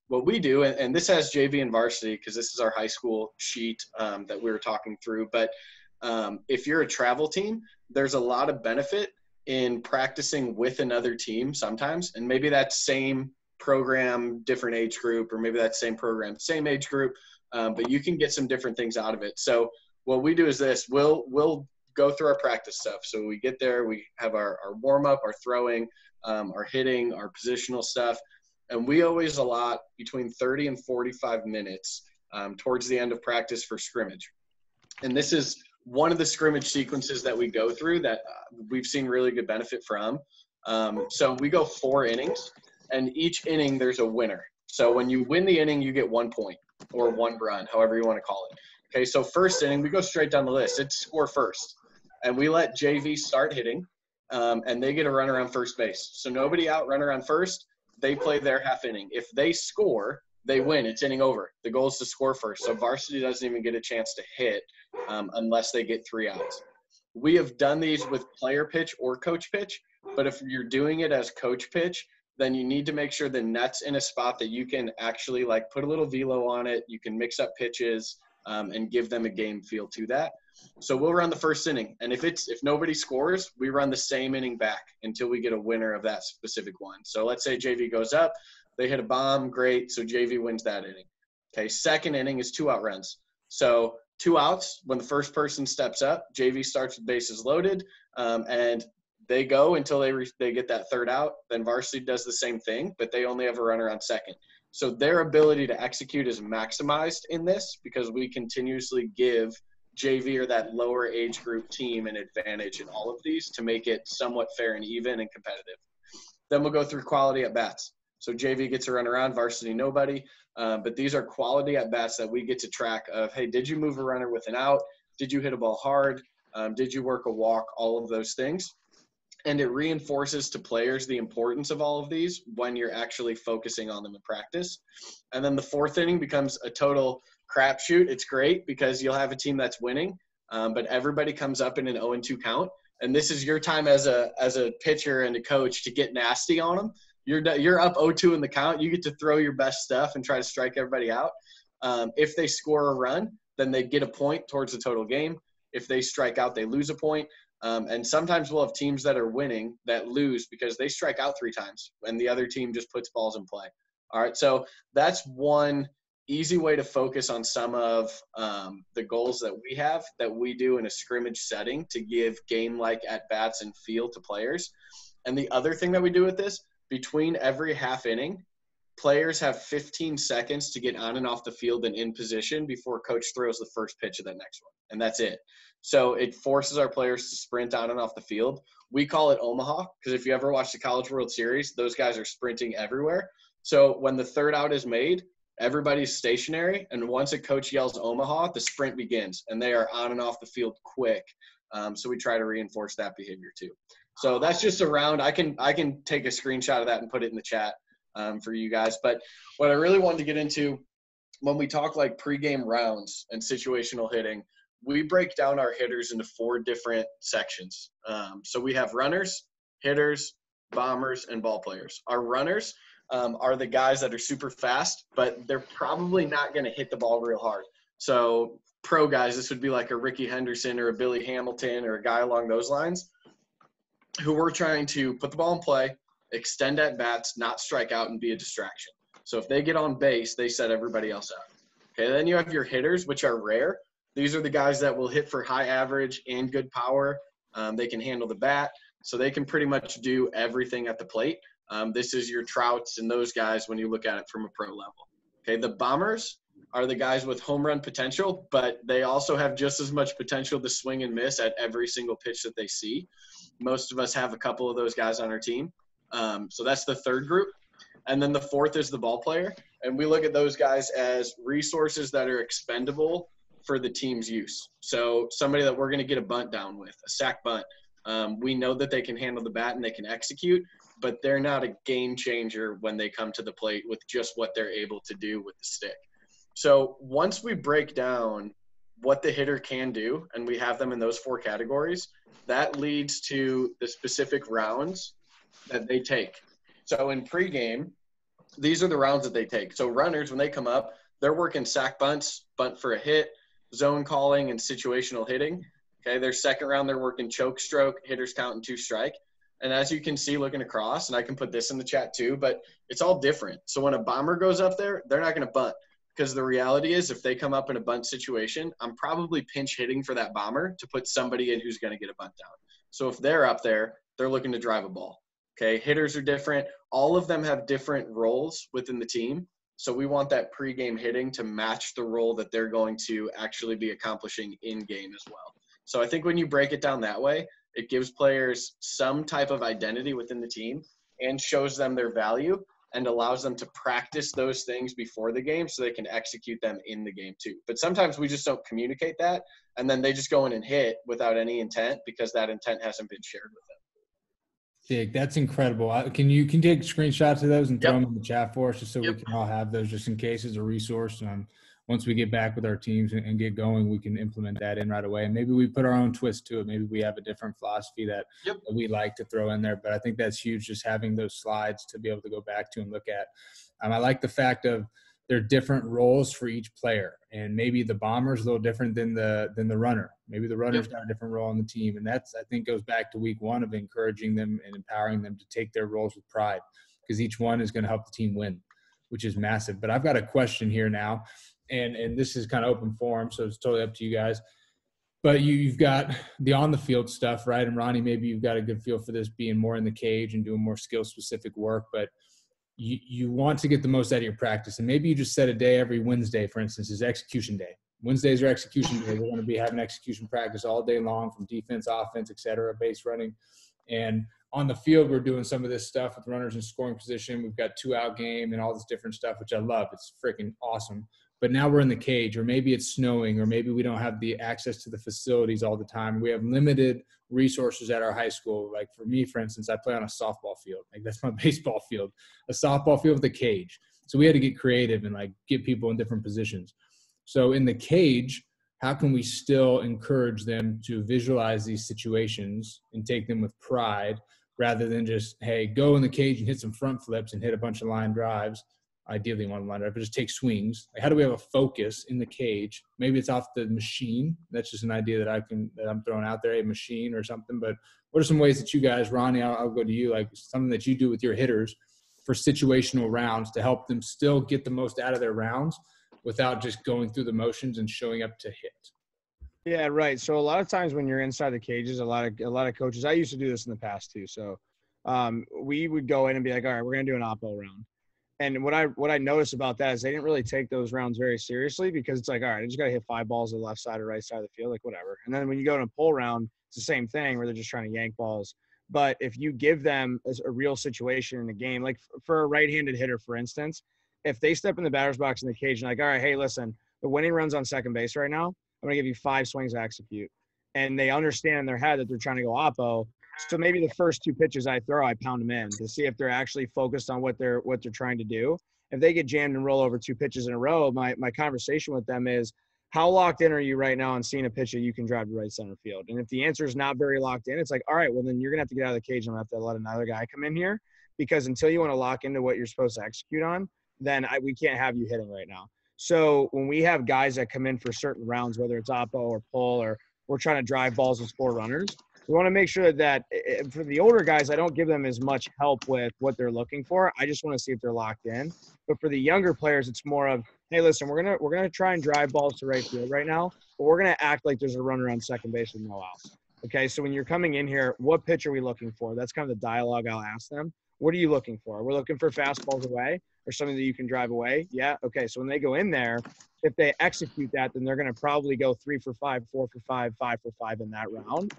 what we do, and this has JV and varsity because this is our high school sheet that we were talking through, but if you're a travel team, there's a lot of benefit in practicing with another team sometimes, and maybe that same program, different age group, or maybe that same program, same age group, but you can get some different things out of it. So what we do is this: we'll go through our practice stuff. So we get there, we have our warm up, our throwing, our hitting, our positional stuff, and we always allot between 30 and 45 minutes towards the end of practice for scrimmage. And this is one of the scrimmage sequences that we go through that we've seen really good benefit from. So we go 4 innings, and each inning there's a winner. So when you win the inning, you get 1 point or 1 run, however you want to call it. Okay, so first inning, we go straight down the list. It's score first. And we let JV start hitting, and they get a runner on first base. So nobody out, runner on first. They play their half inning. If they score, they win. It's inning over. The goal is to score first. So varsity doesn't even get a chance to hit unless they get 3 outs. We have done these with player pitch or coach pitch, but if you're doing it as coach pitch, then you need to make sure the net's in a spot that you can actually like put a little velo on it. You can mix up pitches and give them a game feel to that. So we'll run the first inning, and if nobody scores, we run the same inning back until we get a winner of that specific one. So let's say JV goes up, they hit a bomb, great, so JV wins that inning. Okay, second inning is 2 out runs. So 2 outs, when the first person steps up, JV starts with bases loaded, and they go until they get that 3rd out. Then varsity does the same thing, but they only have a runner on second. So their ability to execute is maximized in this because we continuously give JV or that lower age group team an advantage in all of these to make it somewhat fair and even and competitive. Then we'll go through quality at bats. So JV gets a run around, varsity nobody, but these are quality at bats that we get to track of, hey, did you move a runner with an out? Did you hit a ball hard? Did you work a walk? All of those things. And it reinforces to players the importance of all of these when you're actually focusing on them in practice. And then the 4th inning becomes a total crapshoot. It's great because you'll have a team that's winning, but everybody comes up in an 0-2 count. And this is your time as a pitcher and a coach to get nasty on them. You're up 0-2 in the count. You get to throw your best stuff and try to strike everybody out. If they score a run, then they get a point towards the total game. If they strike out, they lose a point. And sometimes we'll have teams that are winning that lose because they strike out 3 times and the other team just puts balls in play. All right, so that's one easy way to focus on some of the goals that we have that we do in a scrimmage setting to give game-like at-bats and feel to players. And the other thing that we do with this, between every half inning, players have 15 seconds to get on and off the field and in position before coach throws the first pitch of that next one. And that's it. So it forces our players to sprint on and off the field. We call it Omaha because if you ever watch the College World Series, those guys are sprinting everywhere. So when the 3rd out is made, everybody's stationary. And once a coach yells Omaha, the sprint begins and they are on and off the field quick. So we try to reinforce that behavior too. So that's just a round. I can take a screenshot of that and put it in the chat for you guys. But what I really wanted to get into when we talk like pregame rounds and situational hitting, we break down our hitters into 4 different sections. So we have runners, hitters, bombers, and ball players. Our runners are the guys that are super fast, but they're probably not going to hit the ball real hard. So pro guys, this would be like a Ricky Henderson or a Billy Hamilton or a guy along those lines who we're trying to put the ball in play, extend at bats, not strike out, and be a distraction. So if they get on base, they set everybody else out. Okay, then you have your hitters, which are rare. These are the guys that will hit for high average and good power. They can handle the bat, so they can pretty much do everything at the plate. This is your Trouts and those guys when you look at it from a pro level. Okay, the bombers are the guys with home run potential, but they also have just as much potential to swing and miss at every single pitch that they see. Most of us have a couple of those guys on our team. So that's the 3rd group. And then the 4th is the ball player. And we look at those guys as resources that are expendable for the team's use. So somebody that we're going to get a bunt down with, a sack bunt. We know that they can handle the bat and they can execute, but they're not a game changer when they come to the plate with just what they're able to do with the stick. So once we break down what the hitter can do, and we have them in those 4 categories, that leads to the specific rounds that they take. So in pregame, these are the rounds that they take. So runners, when they come up, they're working sack bunts, bunt for a hit, zone calling, and situational hitting. Okay, their second round, they're working choke stroke, hitters count, and 2 strike. And as you can see looking across, and I can put this in the chat too, but it's all different. So when a bomber goes up there, they're not going to bunt, because the reality is if they come up in a bunt situation, I'm probably pinch hitting for that bomber to put somebody in who's going to get a bunt down. So if they're up there, they're looking to drive a ball. Okay, hitters are different. All of them have different roles within the team. So we want that pregame hitting to match the role that they're going to actually be accomplishing in game as well. So I think when you break it down that way, it gives players some type of identity within the team and shows them their value and allows them to practice those things before the game so they can execute them in the game too. But sometimes we just don't communicate that, and then they just go in and hit without any intent because that intent hasn't been shared with them. Jake, that's incredible. Can you take screenshots of those and throw Yep. them in the chat for us just so Yep. we can all have those just in case as a resource? Once we get back with our teams and get going, we can implement that in right away. And maybe we put our own twist to it. Maybe we have a different philosophy that we like to throw in there. But I think that's huge, just having those slides to be able to go back to and look at. I like the fact of there are different roles for each player. And maybe the bomber's a little different than the runner. Maybe the runner's got a different role on the team. And that's, I think, goes back to week 1 of encouraging them and empowering them to take their roles with pride, because each one is going to help the team win, which is massive. But I've got a question here now. And this is kind of open forum, so it's totally up to you guys. But you've got the on-the-field stuff, right? And Ronnie, maybe you've got a good feel for this, being more in the cage and doing more skill-specific work. But you want to get the most out of your practice. And maybe you just set a day every Wednesday, for instance, is execution day. Wednesdays are execution day. We're going to be having execution practice all day long, from defense, offense, et cetera, base running. And on the field, we're doing some of this stuff with runners in scoring position. We've got 2-out game and all this different stuff, which I love. It's freaking awesome. But now we're in the cage, or maybe it's snowing, or maybe we don't have the access to the facilities all the time. We have limited resources at our high school. Like for me, for instance, I play on a softball field. Like that's my baseball field, a softball field with a cage. So we had to get creative and like get people in different positions. So in the cage, how can we still encourage them to visualize these situations and take them with pride, rather than just, hey, go in the cage and hit some front flips and hit a bunch of line drives? Ideally one line drive, but just take swings. Like, how do we have a focus in the cage? Maybe it's off the machine. That's just an idea that I'm throwing out there, a machine or something. But what are some ways that you guys, Ronnie, I'll go to you, like something that you do with your hitters for situational rounds to help them still get the most out of their rounds without just going through the motions and showing up to hit? Yeah, right. So a lot of times when you're inside the cages, a lot of coaches, I used to do this in the past too. So we would go in and be like, all right, we're going to do an oppo round. And what I noticed about that is they didn't really take those rounds very seriously, because it's like, all right, I just got to hit 5 balls to the left side or right side of the field, like whatever. And then when you go to a pull round, it's the same thing where they're just trying to yank balls. But if you give them a real situation in the game, like for a right-handed hitter, for instance, if they step in the batter's box in the cage and like, all right, hey, listen, the winning run's on second base right now. I'm going to give you 5 swings to execute. And they understand in their head that they're trying to go oppo. So maybe the first 2 pitches I throw, I pound them in to see if they're actually focused on what they're trying to do. If they get jammed and roll over 2 pitches in a row, my conversation with them is, how locked in are you right now on seeing a pitch that you can drive to right center field? And if the answer is not very locked in, it's like, all right, well then you're gonna have to get out of the cage and I'm gonna have to let another guy come in here, because until you want to lock into what you're supposed to execute on, then we can't have you hitting right now. So when we have guys that come in for certain rounds, whether it's oppo or pull, or we're trying to drive balls and score runners, we want to make sure that for the older guys, I don't give them as much help with what they're looking for. I just want to see if they're locked in. But for the younger players, it's more of, hey, listen, we're gonna try and drive balls to right field right now, but we're gonna act like there's a runner on second base with no outs. Okay, so when you're coming in here, what pitch are we looking for? That's kind of the dialogue I'll ask them. What are you looking for? We're looking for fastballs away or something that you can drive away. Yeah. Okay. So when they go in there, if they execute that, then they're going to probably go 3 for 5, 4 for 5, 5 for 5 in that round.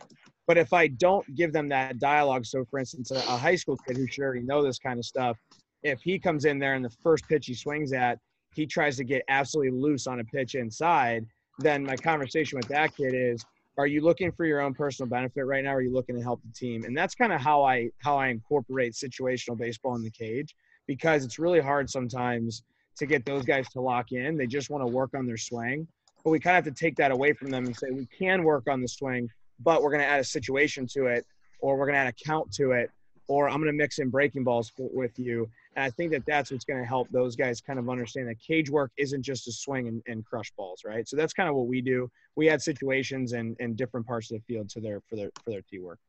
But if I don't give them that dialogue, so for instance, a high school kid who should already know this kind of stuff, if he comes in there and the first pitch he swings at, he tries to get absolutely loose on a pitch inside, then my conversation with that kid is, are you looking for your own personal benefit right now? Or are you looking to help the team? And that's kind of how I incorporate situational baseball in the cage, because it's really hard sometimes to get those guys to lock in. They just want to work on their swing. But we kind of have to take that away from them and say, we can work on the swing, but we're going to add a situation to it, or we're going to add a count to it, or I'm going to mix in breaking balls with you. And I think that that's what's going to help those guys kind of understand that cage work isn't just a swing and crush balls, right? So that's kind of what we do. We add situations and different parts of the field to for their tee work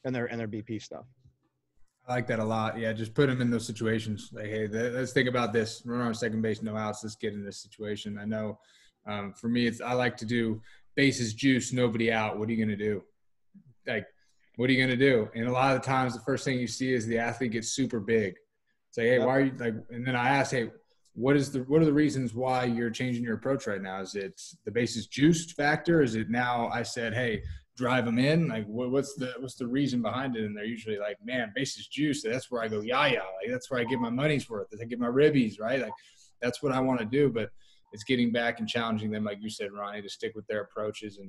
and their BP stuff. I like that a lot. Yeah, just put them in those situations. Like, hey, let's think about this. Run on second base, no outs. Let's get in this situation. I know for me, I like to do bases juice, nobody out. What are you going to do? Like, what are you going to do? And a lot of the times, the first thing you see is the athlete gets super big. Say, hey, why are you like? And then I ask, hey, what are the reasons why you're changing your approach right now? Is it the bases juiced factor? Is it now I said, hey, drive them in? Like, what's the reason behind it? And they're usually like, man, bases juiced. That's where I go, yeah. Like, that's where I get my money's worth. I get my ribbies, right? Like, that's what I want to do. But it's getting back and challenging them, like you said, Ronnie, to stick with their approaches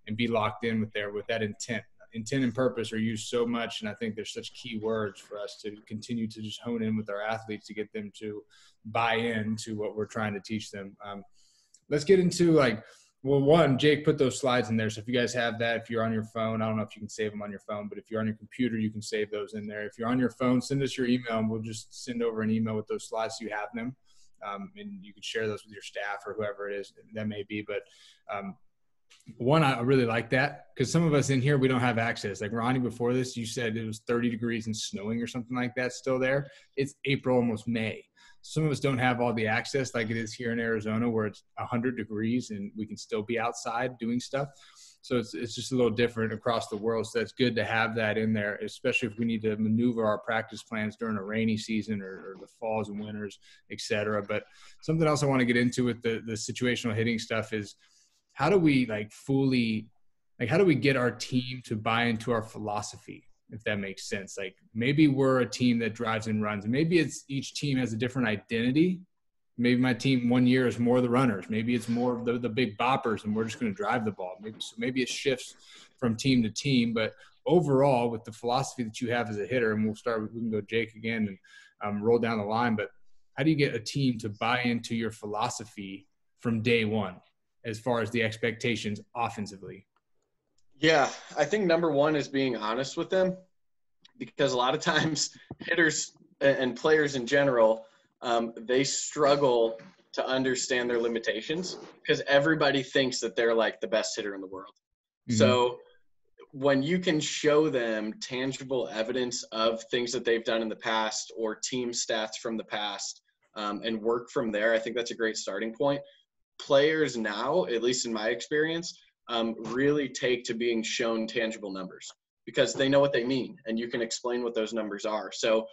and be locked in with that intent. Intent and purpose are used so much, and I think there's such key words for us to continue to just hone in with our athletes to get them to buy into what we're trying to teach them. Let's get into Jake put those slides in there. So if you guys have that, if you're on your phone, I don't know if you can save them on your phone, but if you're on your computer, you can save those in there. If you're on your phone, send us your email, and we'll just send over an email with those slides so you have them. And you can share those with your staff or whoever it is that may be. But one, I really like that because some of us in here, we don't have access. Like Ronnie, before this, you said it was 30 degrees and snowing or something like that still there. It's April, almost May. Some of us don't have all the access like it is here in Arizona where it's 100 degrees and we can still be outside doing stuff. So it's just a little different across the world. So it's good to have that in there, especially if we need to maneuver our practice plans during a rainy season or the falls and winters, et cetera. But something else I want to get into with the situational hitting stuff is how do we how do we get our team to buy into our philosophy, if that makes sense? Like maybe we're a team that drives and runs. Maybe it's each team has a different identity. Maybe my team one year is more the runners. Maybe it's more the big boppers and we're just going to drive the ball. Maybe it shifts from team to team. But overall, with the philosophy that you have as a hitter, and we can go Jake again and roll down the line. But how do you get a team to buy into your philosophy from day one as far as the expectations offensively? Yeah, I think number one is being honest with them, because a lot of times hitters and players in general, they struggle to understand their limitations because everybody thinks that they're like the best hitter in the world. Mm-hmm. So when you can show them tangible evidence of things that they've done in the past or team stats from the past and work from there, I think that's a great starting point. Players now, at least in my experience, really take to being shown tangible numbers because they know what they mean and you can explain what those numbers are. So,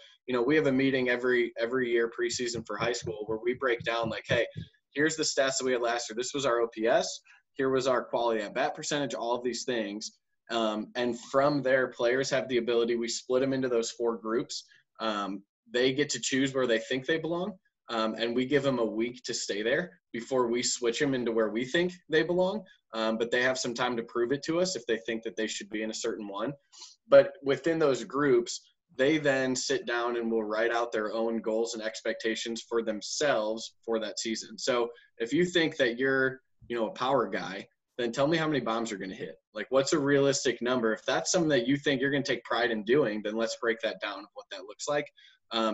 we have a meeting every year preseason for high school where we break down like, hey, here's the stats that we had last year. This was our OPS. Here was our quality at bat percentage, all of these things. And from there, players have the ability, we split them into those 4 groups. They get to choose where they think they belong. And we give them a week to stay there before we switch them into where we think they belong. But they have some time to prove it to us if they think that they should be in a certain one. But within those groups, they then sit down and will write out their own goals and expectations for themselves for that season. So if you think that you're, a power guy, then tell me how many bombs you're going to hit. Like, what's a realistic number? If that's something that you think you're going to take pride in doing, then let's break that down of what that looks like.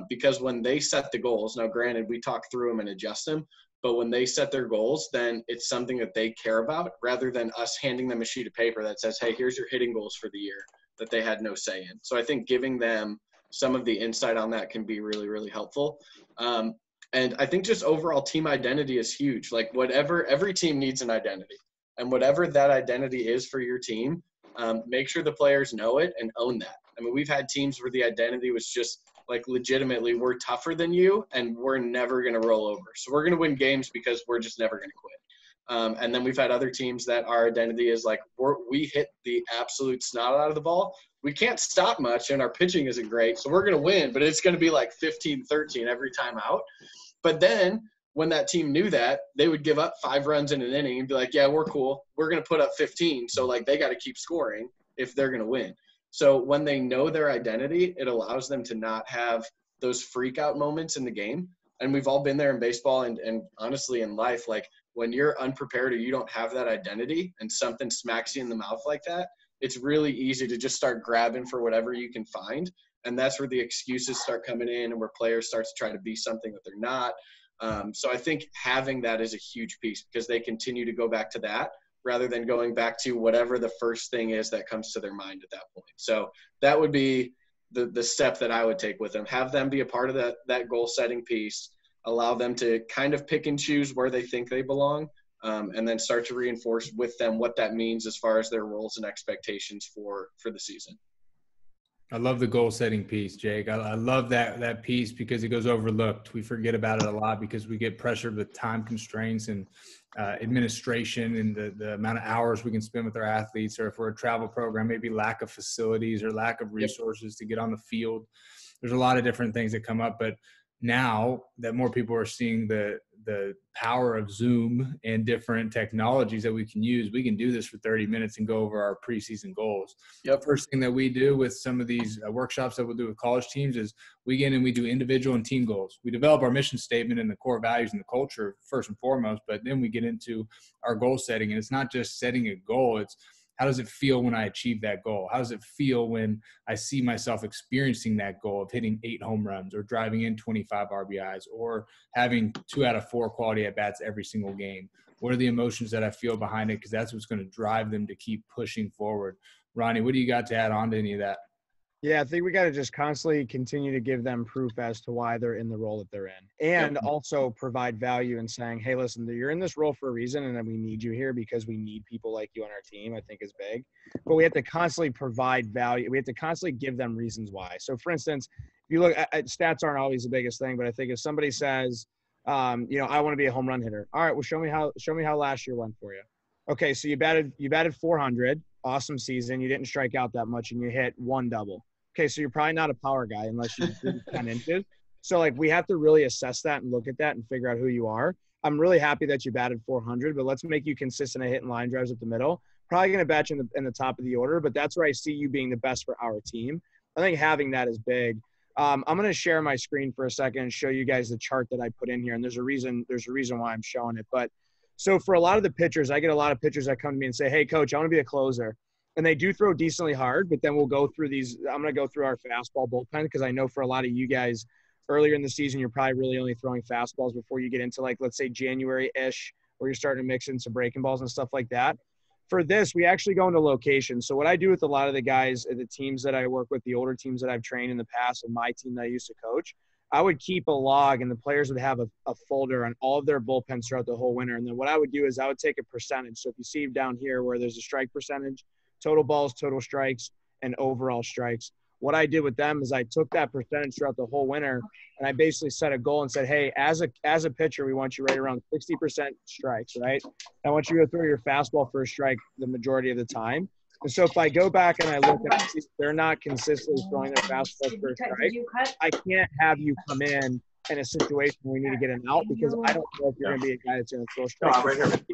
Because when they set the goals, now granted, we talk through them and adjust them, but when they set their goals, then it's something that they care about rather than us handing them a sheet of paper that says, hey, here's your hitting goals for the year that they had no say in. So I think giving them some of the insight on that can be really, really helpful. And I think just overall team identity is huge. Like every team needs an identity, and whatever that identity is for your team, make sure the players know it and own that. I mean, we've had teams where the identity was just like legitimately, we're tougher than you and we're never going to roll over. So we're going to win games because we're just never going to quit. And then we've had other teams that our identity is like, we hit the absolute snot out of the ball. We can't stop much and our pitching isn't great. So we're going to win, but it's going to be like 15-13 every time out. But then when that team knew that, they would give up 5 runs in an inning and be like, yeah, we're cool. We're going to put up 15. So like they got to keep scoring if they're going to win. So when they know their identity, it allows them to not have those freak out moments in the game. And we've all been there in baseball and honestly in life. Like when you're unprepared or you don't have that identity and something smacks you in the mouth like that, it's really easy to just start grabbing for whatever you can find. And that's where the excuses start coming in and where players start to try to be something that they're not. So I think having that is a huge piece because they continue to go back to that rather than going back to whatever the first thing is that comes to their mind at that point. So that would be the step that I would take with them. Have them be a part of that goal setting piece, allow them to kind of pick and choose where they think they belong, and then start to reinforce with them what that means as far as their roles and expectations for the season. I love the goal setting piece, Jake. I love that piece because it goes overlooked. We forget about it a lot because we get pressured with time constraints and administration and the amount of hours we can spend with our athletes, or if we're a travel program, maybe lack of facilities or lack of resources to get on the field. There's a lot of different things that come up, but now that more people are seeing the power of Zoom and different technologies that we can use, we can do this for 30 minutes and go over our preseason goals. Yep. First thing that we do with some of these workshops that we'll do with college teams is we get in and we do individual and team goals. We develop our mission statement and the core values and the culture first and foremost, but then we get into our goal setting. And it's not just setting a goal, it's how does it feel when I achieve that goal? How does it feel when I see myself experiencing that goal of hitting 8 home runs or driving in 25 RBIs or having 2 out of 4 quality at-bats every single game? What are the emotions that I feel behind it? Because that's what's going to drive them to keep pushing forward. Ronnie, what do you got to add on to any of that? Yeah, I think we got to just constantly continue to give them proof as to why they're in the role that they're in, and also provide value in saying, hey, listen, you're in this role for a reason, and then we need you here because we need people like you on our team, I think is big. But we have to constantly provide value. We have to constantly give them reasons why. So, for instance, if you look at stats aren't always the biggest thing, but I think if somebody says, I want to be a home run hitter. All right, well, show me how last year went for you. Okay, so you batted 400, awesome season. You didn't strike out that much, and you hit 1 double. Okay, so you're probably not a power guy unless you do 10 inches. So, like, we have to really assess that and look at that and figure out who you are. I'm really happy that you batted 400, but let's make you consistent at hitting line drives up the middle. Probably going to bat you in the top of the order, but that's where I see you being the best for our team. I think having that is big. I'm going to share my screen for a second and show you guys the chart that I put in here, and there's a reason why I'm showing it. But so for a lot of the pitchers, I get a lot of pitchers that come to me and say, hey, coach, I want to be a closer. And they do throw decently hard, but then we'll go through these. I'm going to go through our fastball bullpen because I know for a lot of you guys earlier in the season, you're probably really only throwing fastballs before you get into, like, let's say January-ish, where you're starting to mix in some breaking balls and stuff like that. For this, we actually go into location. So what I do with a lot of the guys at the teams that I work with, the older teams that I've trained in the past and my team that I used to coach, I would keep a log and the players would have a folder on all of their bullpens throughout the whole winter. And then what I would do is I would take a percentage. So if you see down here where there's a strike percentage, total balls, total strikes, and overall strikes. What I did with them is I took that percentage throughout the whole winter, and I basically set a goal and said, hey, as a pitcher, we want you right around 60% strikes, right? I want you to go through your fastball for a strike the majority of the time. And so if I go back and I look and see they're not consistently throwing their fastball for a strike, I can't have you come in a situation where we need to get an out because I don't know if you're going to be a guy that's going to throw strikes.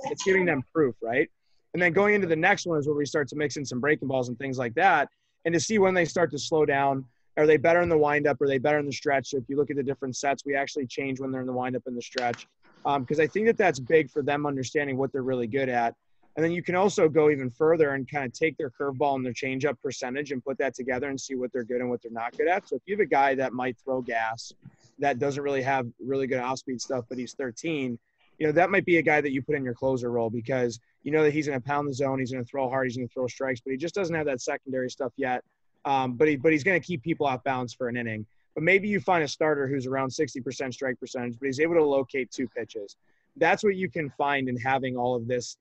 It's giving them proof, right? And then going into the next one is where we start to mix in some breaking balls and things like that. And to see when they start to slow down, are they better in the windup? Are they better in the stretch? So if you look at the different sets, we actually change when they're in the windup and the stretch. Because I think that's big for them understanding what they're really good at. And then you can also go even further and kind of take their curveball and their changeup percentage and put that together and see what they're good and what they're not good at. So if you have a guy that might throw gas, that doesn't really have really good off-speed stuff, but he's 13, that might be a guy that you put in your closer role because you know that he's going to pound the zone, he's going to throw hard, he's going to throw strikes, but he just doesn't have that secondary stuff yet. But he's going to keep people off balance for an inning. But maybe you find a starter who's around 60% strike percentage, but he's able to locate 2 pitches. That's what you can find in having all of this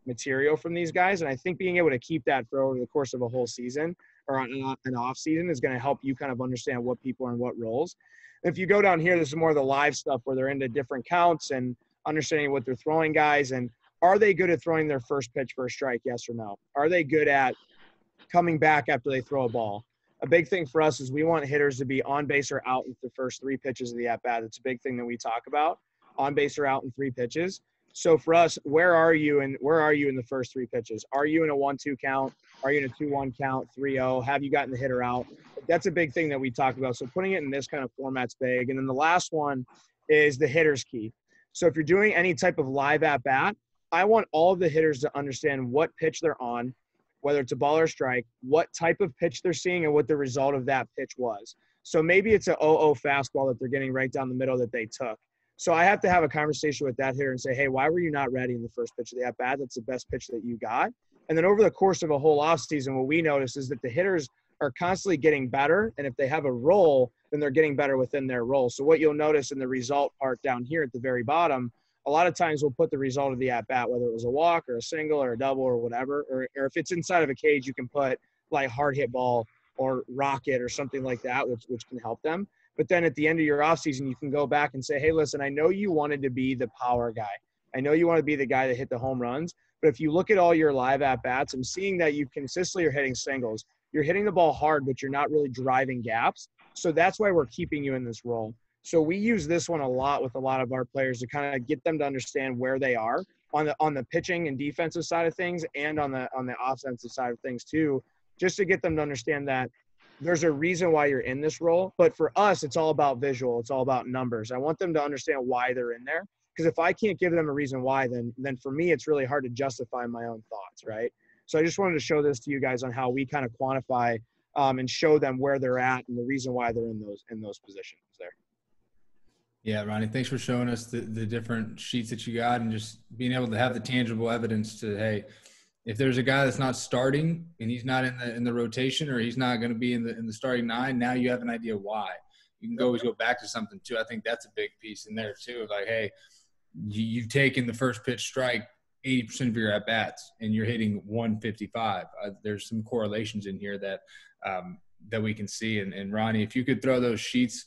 material from these guys. And I think being able to keep that for over the course of a whole season or an off season is going to help you kind of understand what people are in what roles. And if you go down here, this is more of the live stuff where they're into different counts and understanding what they're throwing guys. And are they good at throwing their first pitch for a strike? Yes or no? Are they good at coming back after they throw a ball? A big thing for us is we want hitters to be on base or out with the first 3 pitches of the at-bat. It's a big thing that we talk about, on base or out in 3 pitches. So for us, where are you in the first 3 pitches? Are you in a 1-2 count? Are you in a 2-1 count, 3-0? Have you gotten the hitter out? That's a big thing that we talk about. So putting it in this kind of format's big. And then the last one is the hitter's key. So if you're doing any type of live at bat, I want all of the hitters to understand what pitch they're on, whether it's a ball or strike, what type of pitch they're seeing, and what the result of that pitch was. So maybe it's a 0-0 fastball that they're getting right down the middle that they took. So I have to have a conversation with that hitter and say, hey, why were you not ready in the first pitch of the at-bat? That's the best pitch that you got. And then over the course of a whole offseason, what we notice is that the hitters are constantly getting better. And if they have a role, then they're getting better within their role. So what you'll notice in the result part down here at the very bottom, a lot of times we'll put the result of the at-bat, whether it was a walk or a single or a double or whatever, or if it's inside of a cage, you can put like hard hit ball or rocket or something like that, which can help them. But then at the end of your offseason, you can go back and say, hey, listen, I know you wanted to be the power guy. I know you want to be the guy that hit the home runs. But if you look at all your live at-bats, I'm seeing that you consistently are hitting singles. You're hitting the ball hard, but you're not really driving gaps. So that's why we're keeping you in this role. So we use this one a lot with a lot of our players to kind of get them to understand where they are on the pitching and defensive side of things and on the offensive side of things too, just to get them to understand that there's a reason why you're in this role. But for us, it's all about visual. It's all about numbers. I want them to understand why they're in there. Because if I can't give them a reason why, then for me, it's really hard to justify my own thoughts, right? So I just wanted to show this to you guys on how we kind of quantify and show them where they're at and the reason why they're in those positions there. Yeah, Ronnie, thanks for showing us the different sheets that you got and just being able to have the tangible evidence to, hey, if there's a guy that's not starting and he's not in the rotation or he's not going to be in the starting 9, now you have an idea why. You can always go back to something too. I think that's a big piece in there too. Of like, hey, you've taken the first pitch strike 80% of your at bats and you're hitting 155. There's some correlations in here that we can see. And Ronnie, if you could throw those sheets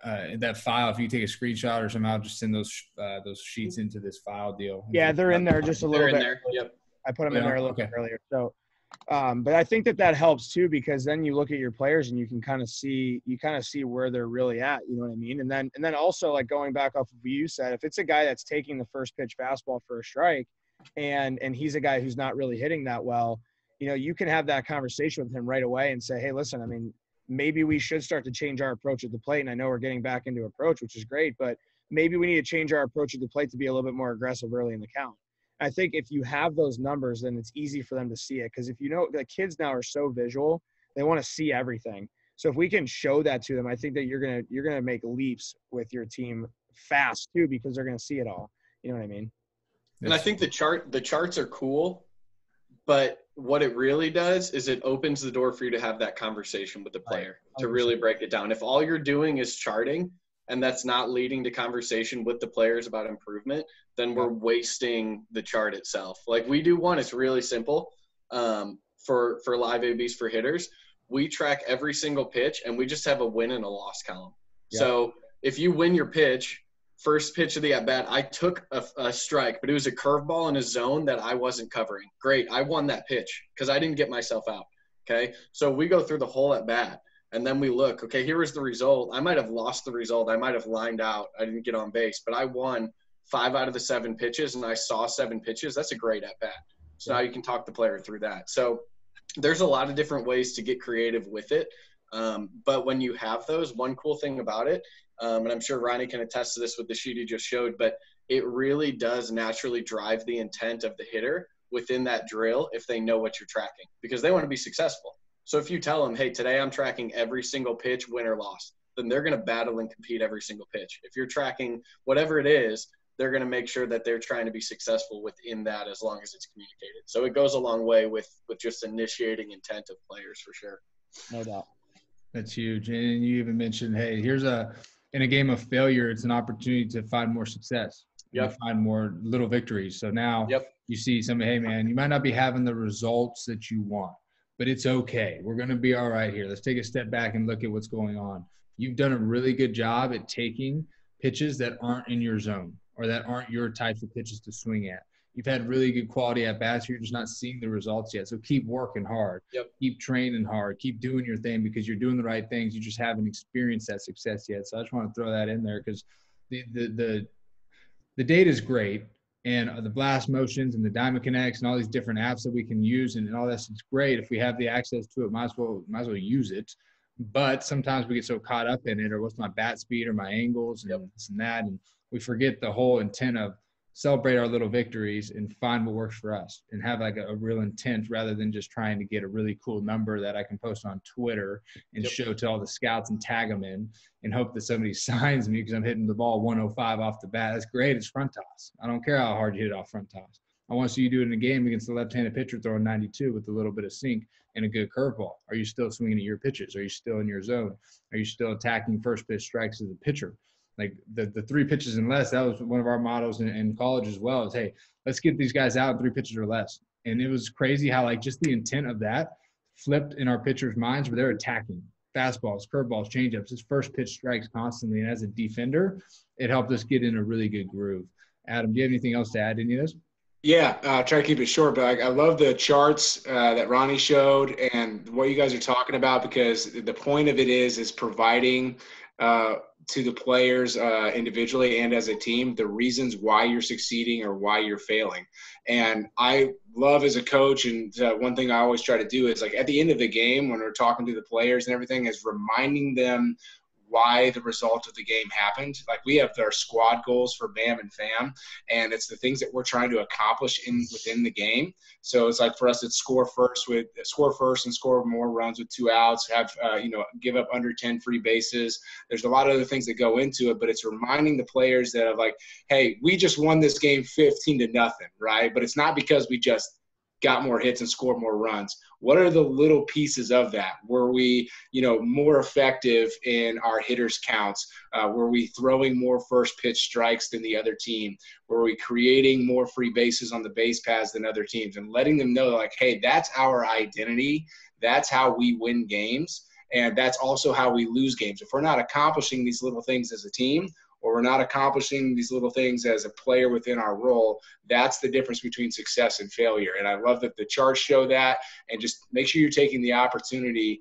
in that file, if you take a screenshot or somehow just send those sheets into this file deal. Yeah, they're in there just a little bit. There. Yep. I put them in there a little bit earlier. So, but I think that helps too, because then you look at your players and you can kind of see where they're really at. You know what I mean? And then also, like, going back off of what you said, if it's a guy that's taking the first pitch fastball for a strike and he's a guy who's not really hitting that well, you know, you can have that conversation with him right away and say, hey, listen, I mean, maybe we should start to change our approach at the plate. And I know we're getting back into approach, which is great, but maybe we need to change our approach at the plate to be a little bit more aggressive early in the count. I think if you have those numbers, then it's easy for them to see it. Because if you know, the kids now are so visual, they want to see everything. So if we can show that to them, I think that you're gonna make leaps with your team fast too, because they're gonna see it all. You know what I mean? And I think the charts are cool, but what it really does is it opens the door for you to have that conversation with the player, to really break it down. If all you're doing is charting and that's not leading to conversation with the players about improvement, then we're wasting the chart itself. Like we do one, it's really simple. For live ABs for hitters, we track every single pitch and we just have a win and a loss column. Yeah. So if you win your pitch, first pitch of the at-bat, I took a strike, but it was a curveball in a zone that I wasn't covering. Great. I won that pitch because I didn't get myself out. Okay. So we go through the whole at-bat and then we look, okay, here was the result. I might have lost the result. I might have lined out. I didn't get on base, but I won 5 out of the 7 pitches and I saw 7 pitches. That's a great at-bat. So now you can talk the player through that. So there's a lot of different ways to get creative with it. But when you have those, one cool thing about it, and I'm sure Ronnie can attest to this with the sheet he just showed, but it really does naturally drive the intent of the hitter within that drill if they know what you're tracking, because they want to be successful. So if you tell them, hey, today I'm tracking every single pitch, win or loss, then they're going to battle and compete every single pitch. If you're tracking whatever it is, they're going to make sure that they're trying to be successful within that as long as it's communicated. So it goes a long way with just initiating intent of players for sure. No doubt. That's huge. And you even mentioned, hey, in a game of failure, it's an opportunity to find more success. Yep. Find more little victories. So now you see somebody, hey, man, you might not be having the results that you want, but it's okay. We're going to be all right here. Let's take a step back and look at what's going on. You've done a really good job at taking pitches that aren't in your zone or that aren't your types of pitches to swing at. You've had really good quality at bats. You're just not seeing the results yet. So keep working hard. Keep training hard. Keep doing your thing because you're doing the right things. You just haven't experienced that success yet. So I just want to throw that in there because the data is great, And the blast motions and the Diamond Connects and all these different apps that we can use and all that's great. If we have the access to it, might as well use it. But sometimes we get so caught up in it, or what's my bat speed or my angles and this and that, and we forget the whole intent of celebrate our little victories and find what works for us and have like a real intent rather than just trying to get a really cool number that I can post on Twitter and show to all the scouts and tag them in and hope that somebody signs me because I'm hitting the ball 105 off the bat. That's great. It's front toss. I don't care how hard you hit it off front toss. I want to see you do it in a game against the left-handed pitcher throwing 92 with a little bit of sink and a good curveball. Are you still swinging at your pitches? Are you still in your zone? Are you still attacking first pitch strikes as a pitcher? Like the 3 pitches and less, that was one of our mottos in college as well, is, hey, let's get these guys out in 3 pitches or less. And it was crazy how like just the intent of that flipped in our pitchers' minds where they're attacking fastballs, curveballs, changeups, his first pitch strikes constantly. And as a defender, it helped us get in a really good groove. Adam, do you have anything else to add to any of this? Yeah, try to keep it short, but I love the charts that Ronnie showed and what you guys are talking about, because the point of it is providing to the players individually and as a team the reasons why you're succeeding or why you're failing. And I love as a coach, and one thing I always try to do is, like, at the end of the game when we're talking to the players and everything, is reminding them why the result of the game happened. Like, we have our squad goals for BAM and FAM, and it's the things that we're trying to accomplish within the game. So it's like, for us, it's score first and score more runs with 2 outs, have give up under 10 free bases. There's a lot of other things that go into it, but it's reminding the players that, of like, hey, we just won this game 15-0, right? But it's not because we just got more hits and scored more runs. What are the little pieces of that? Were we, more effective in our hitters counts? Were we throwing more first pitch strikes than the other team? Were we creating more free bases on the base paths than other teams? And letting them know, like, hey, that's our identity. That's how we win games. And that's also how we lose games. If we're not accomplishing these little things as a team, or we're not accomplishing these little things as a player within our role, that's the difference between success and failure. And I love that the charts show that, and just make sure you're taking the opportunity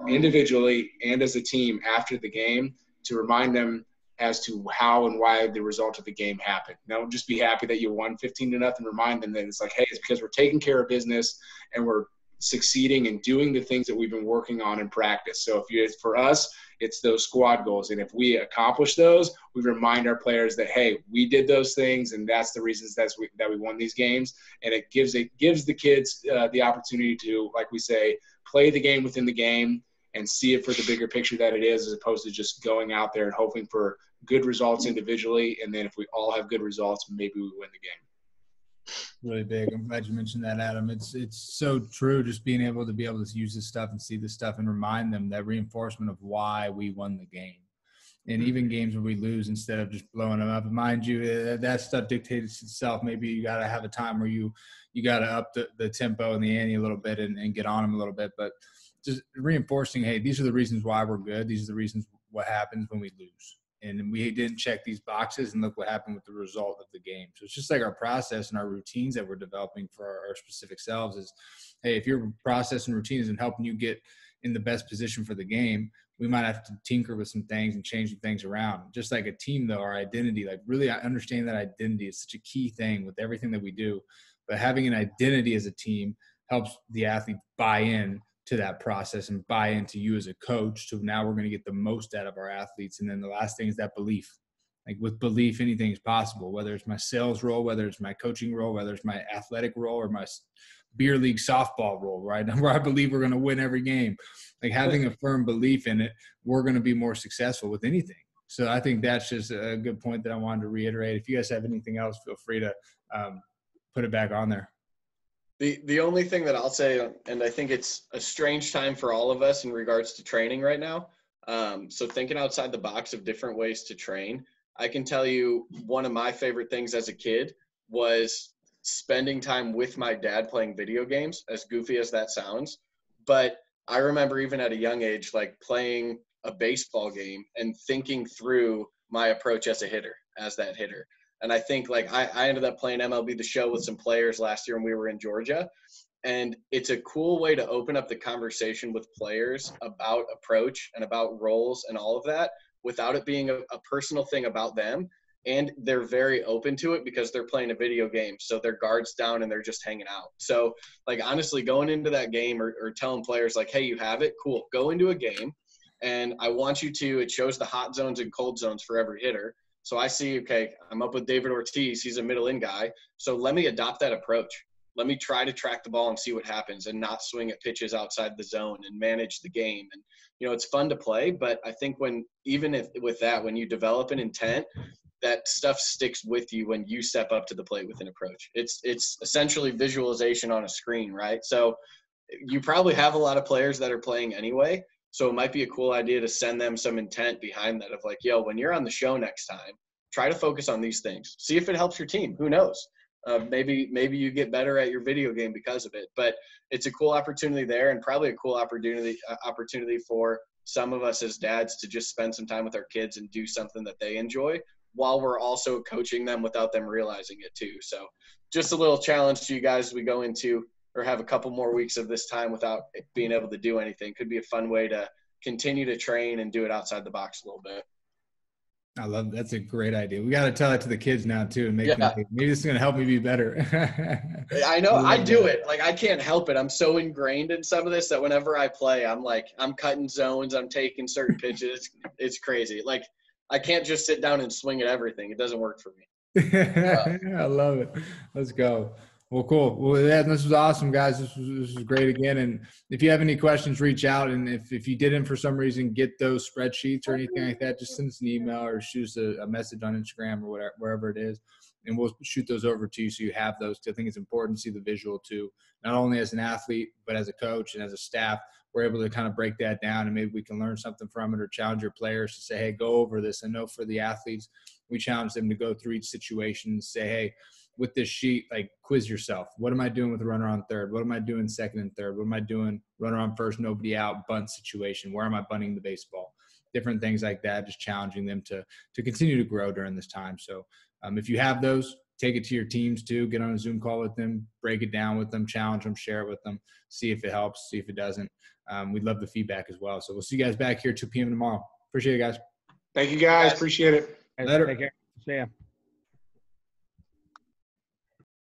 individually and as a team after the game to remind them as to how and why the result of the game happened. Don't just be happy that you won 15-0. Remind them that it's like, hey, it's because we're taking care of business and we're succeeding and doing the things that we've been working on in practice. So for us, it's those squad goals. And if we accomplish those, we remind our players that, hey, we did those things, and that's the reasons that we won these games. And it gives the kids the opportunity to, like we say, play the game within the game and see it for the bigger picture that it is, as opposed to just going out there and hoping for good results individually. And then if we all have good results, maybe we win the game. Really big. I'm glad you mentioned that, Adam. It's so true. Just being able to use this stuff and see this stuff and remind them that reinforcement of why we won the game. And even games where we lose, instead of just blowing them up. And mind you, that stuff dictates itself. Maybe you got to have a time where you got to up the tempo and the ante a little bit and get on them a little bit. But just reinforcing, hey, these are the reasons why we're good. These are the reasons what happens when we lose. And we didn't check these boxes, and look what happened with the result of the game. So it's just like our process and our routines that we're developing for our specific selves is, hey, if your process and routine isn't helping you get in the best position for the game, we might have to tinker with some things and change some things around. Just like a team, though, our identity, like really I understand that identity is such a key thing with everything that we do. But having an identity as a team helps the athlete buy in to that process and buy into you as a coach. So now we're going to get the most out of our athletes. And then the last thing is that belief. Like, with belief, anything is possible, whether it's my sales role, whether it's my coaching role, whether it's my athletic role, or my beer league softball role, right? Where I believe we're going to win every game. Like, having a firm belief in it, we're going to be more successful with anything. So I think that's just a good point that I wanted to reiterate. If you guys have anything else, feel free to put it back on there. The only thing that I'll say, and I think it's a strange time for all of us in regards to training right now. So thinking outside the box of different ways to train, I can tell you one of my favorite things as a kid was spending time with my dad playing video games, as goofy as that sounds. But I remember even at a young age, like playing a baseball game and thinking through my approach as that hitter. And I think, like, I ended up playing MLB The Show with some players last year when we were in Georgia. And it's a cool way to open up the conversation with players about approach and about roles and all of that without it being a personal thing about them. and they're very open to it because they're playing a video game. So their guard's down and they're just hanging out. So like, honestly, going into that game or telling players like, hey, you have it, cool, go into a game. And I want you to, it shows the hot zones and cold zones for every hitter. So I see, okay, I'm up with David Ortiz. He's a middle in guy. So let me adopt that approach. Let me try to track the ball and see what happens and not swing at pitches outside the zone and manage the game. And, you know, it's fun to play, but I think when you develop an intent, that stuff sticks with you when you step up to the plate with an approach. It's essentially visualization on a screen, right? So you probably have a lot of players that are playing anyway. So it might be a cool idea to send them some intent behind that of like, yo, when you're on the show next time, try to focus on these things. See if it helps your team. Who knows? Maybe you get better at your video game because of it. But it's a cool opportunity there, and probably a cool opportunity for some of us as dads to just spend some time with our kids and do something that they enjoy while we're also coaching them without them realizing it too. So just a little challenge to you guys as we go into or have a couple more weeks of this time without being able to do anything. Could be a fun way to continue to train and do it outside the box a little bit. I love that's a great idea. We got to tell that to the kids now too, and make them think, maybe this is going to help me be better. I know I do it. Like, I can't help it. I'm so ingrained in some of this that whenever I play, I'm like, I'm cutting zones. I'm taking certain pitches. It's crazy. Like, I can't just sit down and swing at everything. It doesn't work for me. I love it. Let's go. Well, cool. Well, yeah, this was awesome, guys. This was great again. And if you have any questions, reach out. And if you didn't for some reason get those spreadsheets or anything like that, just send us an email or shoot us a message on Instagram or whatever, wherever it is. And we'll shoot those over to you so you have those. I think it's important to see the visual too, not only as an athlete, but as a coach and as a staff. We're able to kind of break that down, and maybe we can learn something from it or challenge your players to say, hey, go over this. I know for the athletes, we challenge them to go through each situation and say, hey, with this sheet, like, quiz yourself. What am I doing with the runner on third? What am I doing second and third? What am I doing runner on first, nobody out, bunt situation? Where am I bunting the baseball? Different things like that, just challenging them to continue to grow during this time. So if you have those, take it to your teams too. Get on a Zoom call with them, break it down with them, challenge them, share it with them, see if it helps, see if it doesn't. We'd love the feedback as well. So we'll see you guys back here 2 p.m. tomorrow. Appreciate it, guys. Thank you, guys. Appreciate it. Later. Take care. See ya.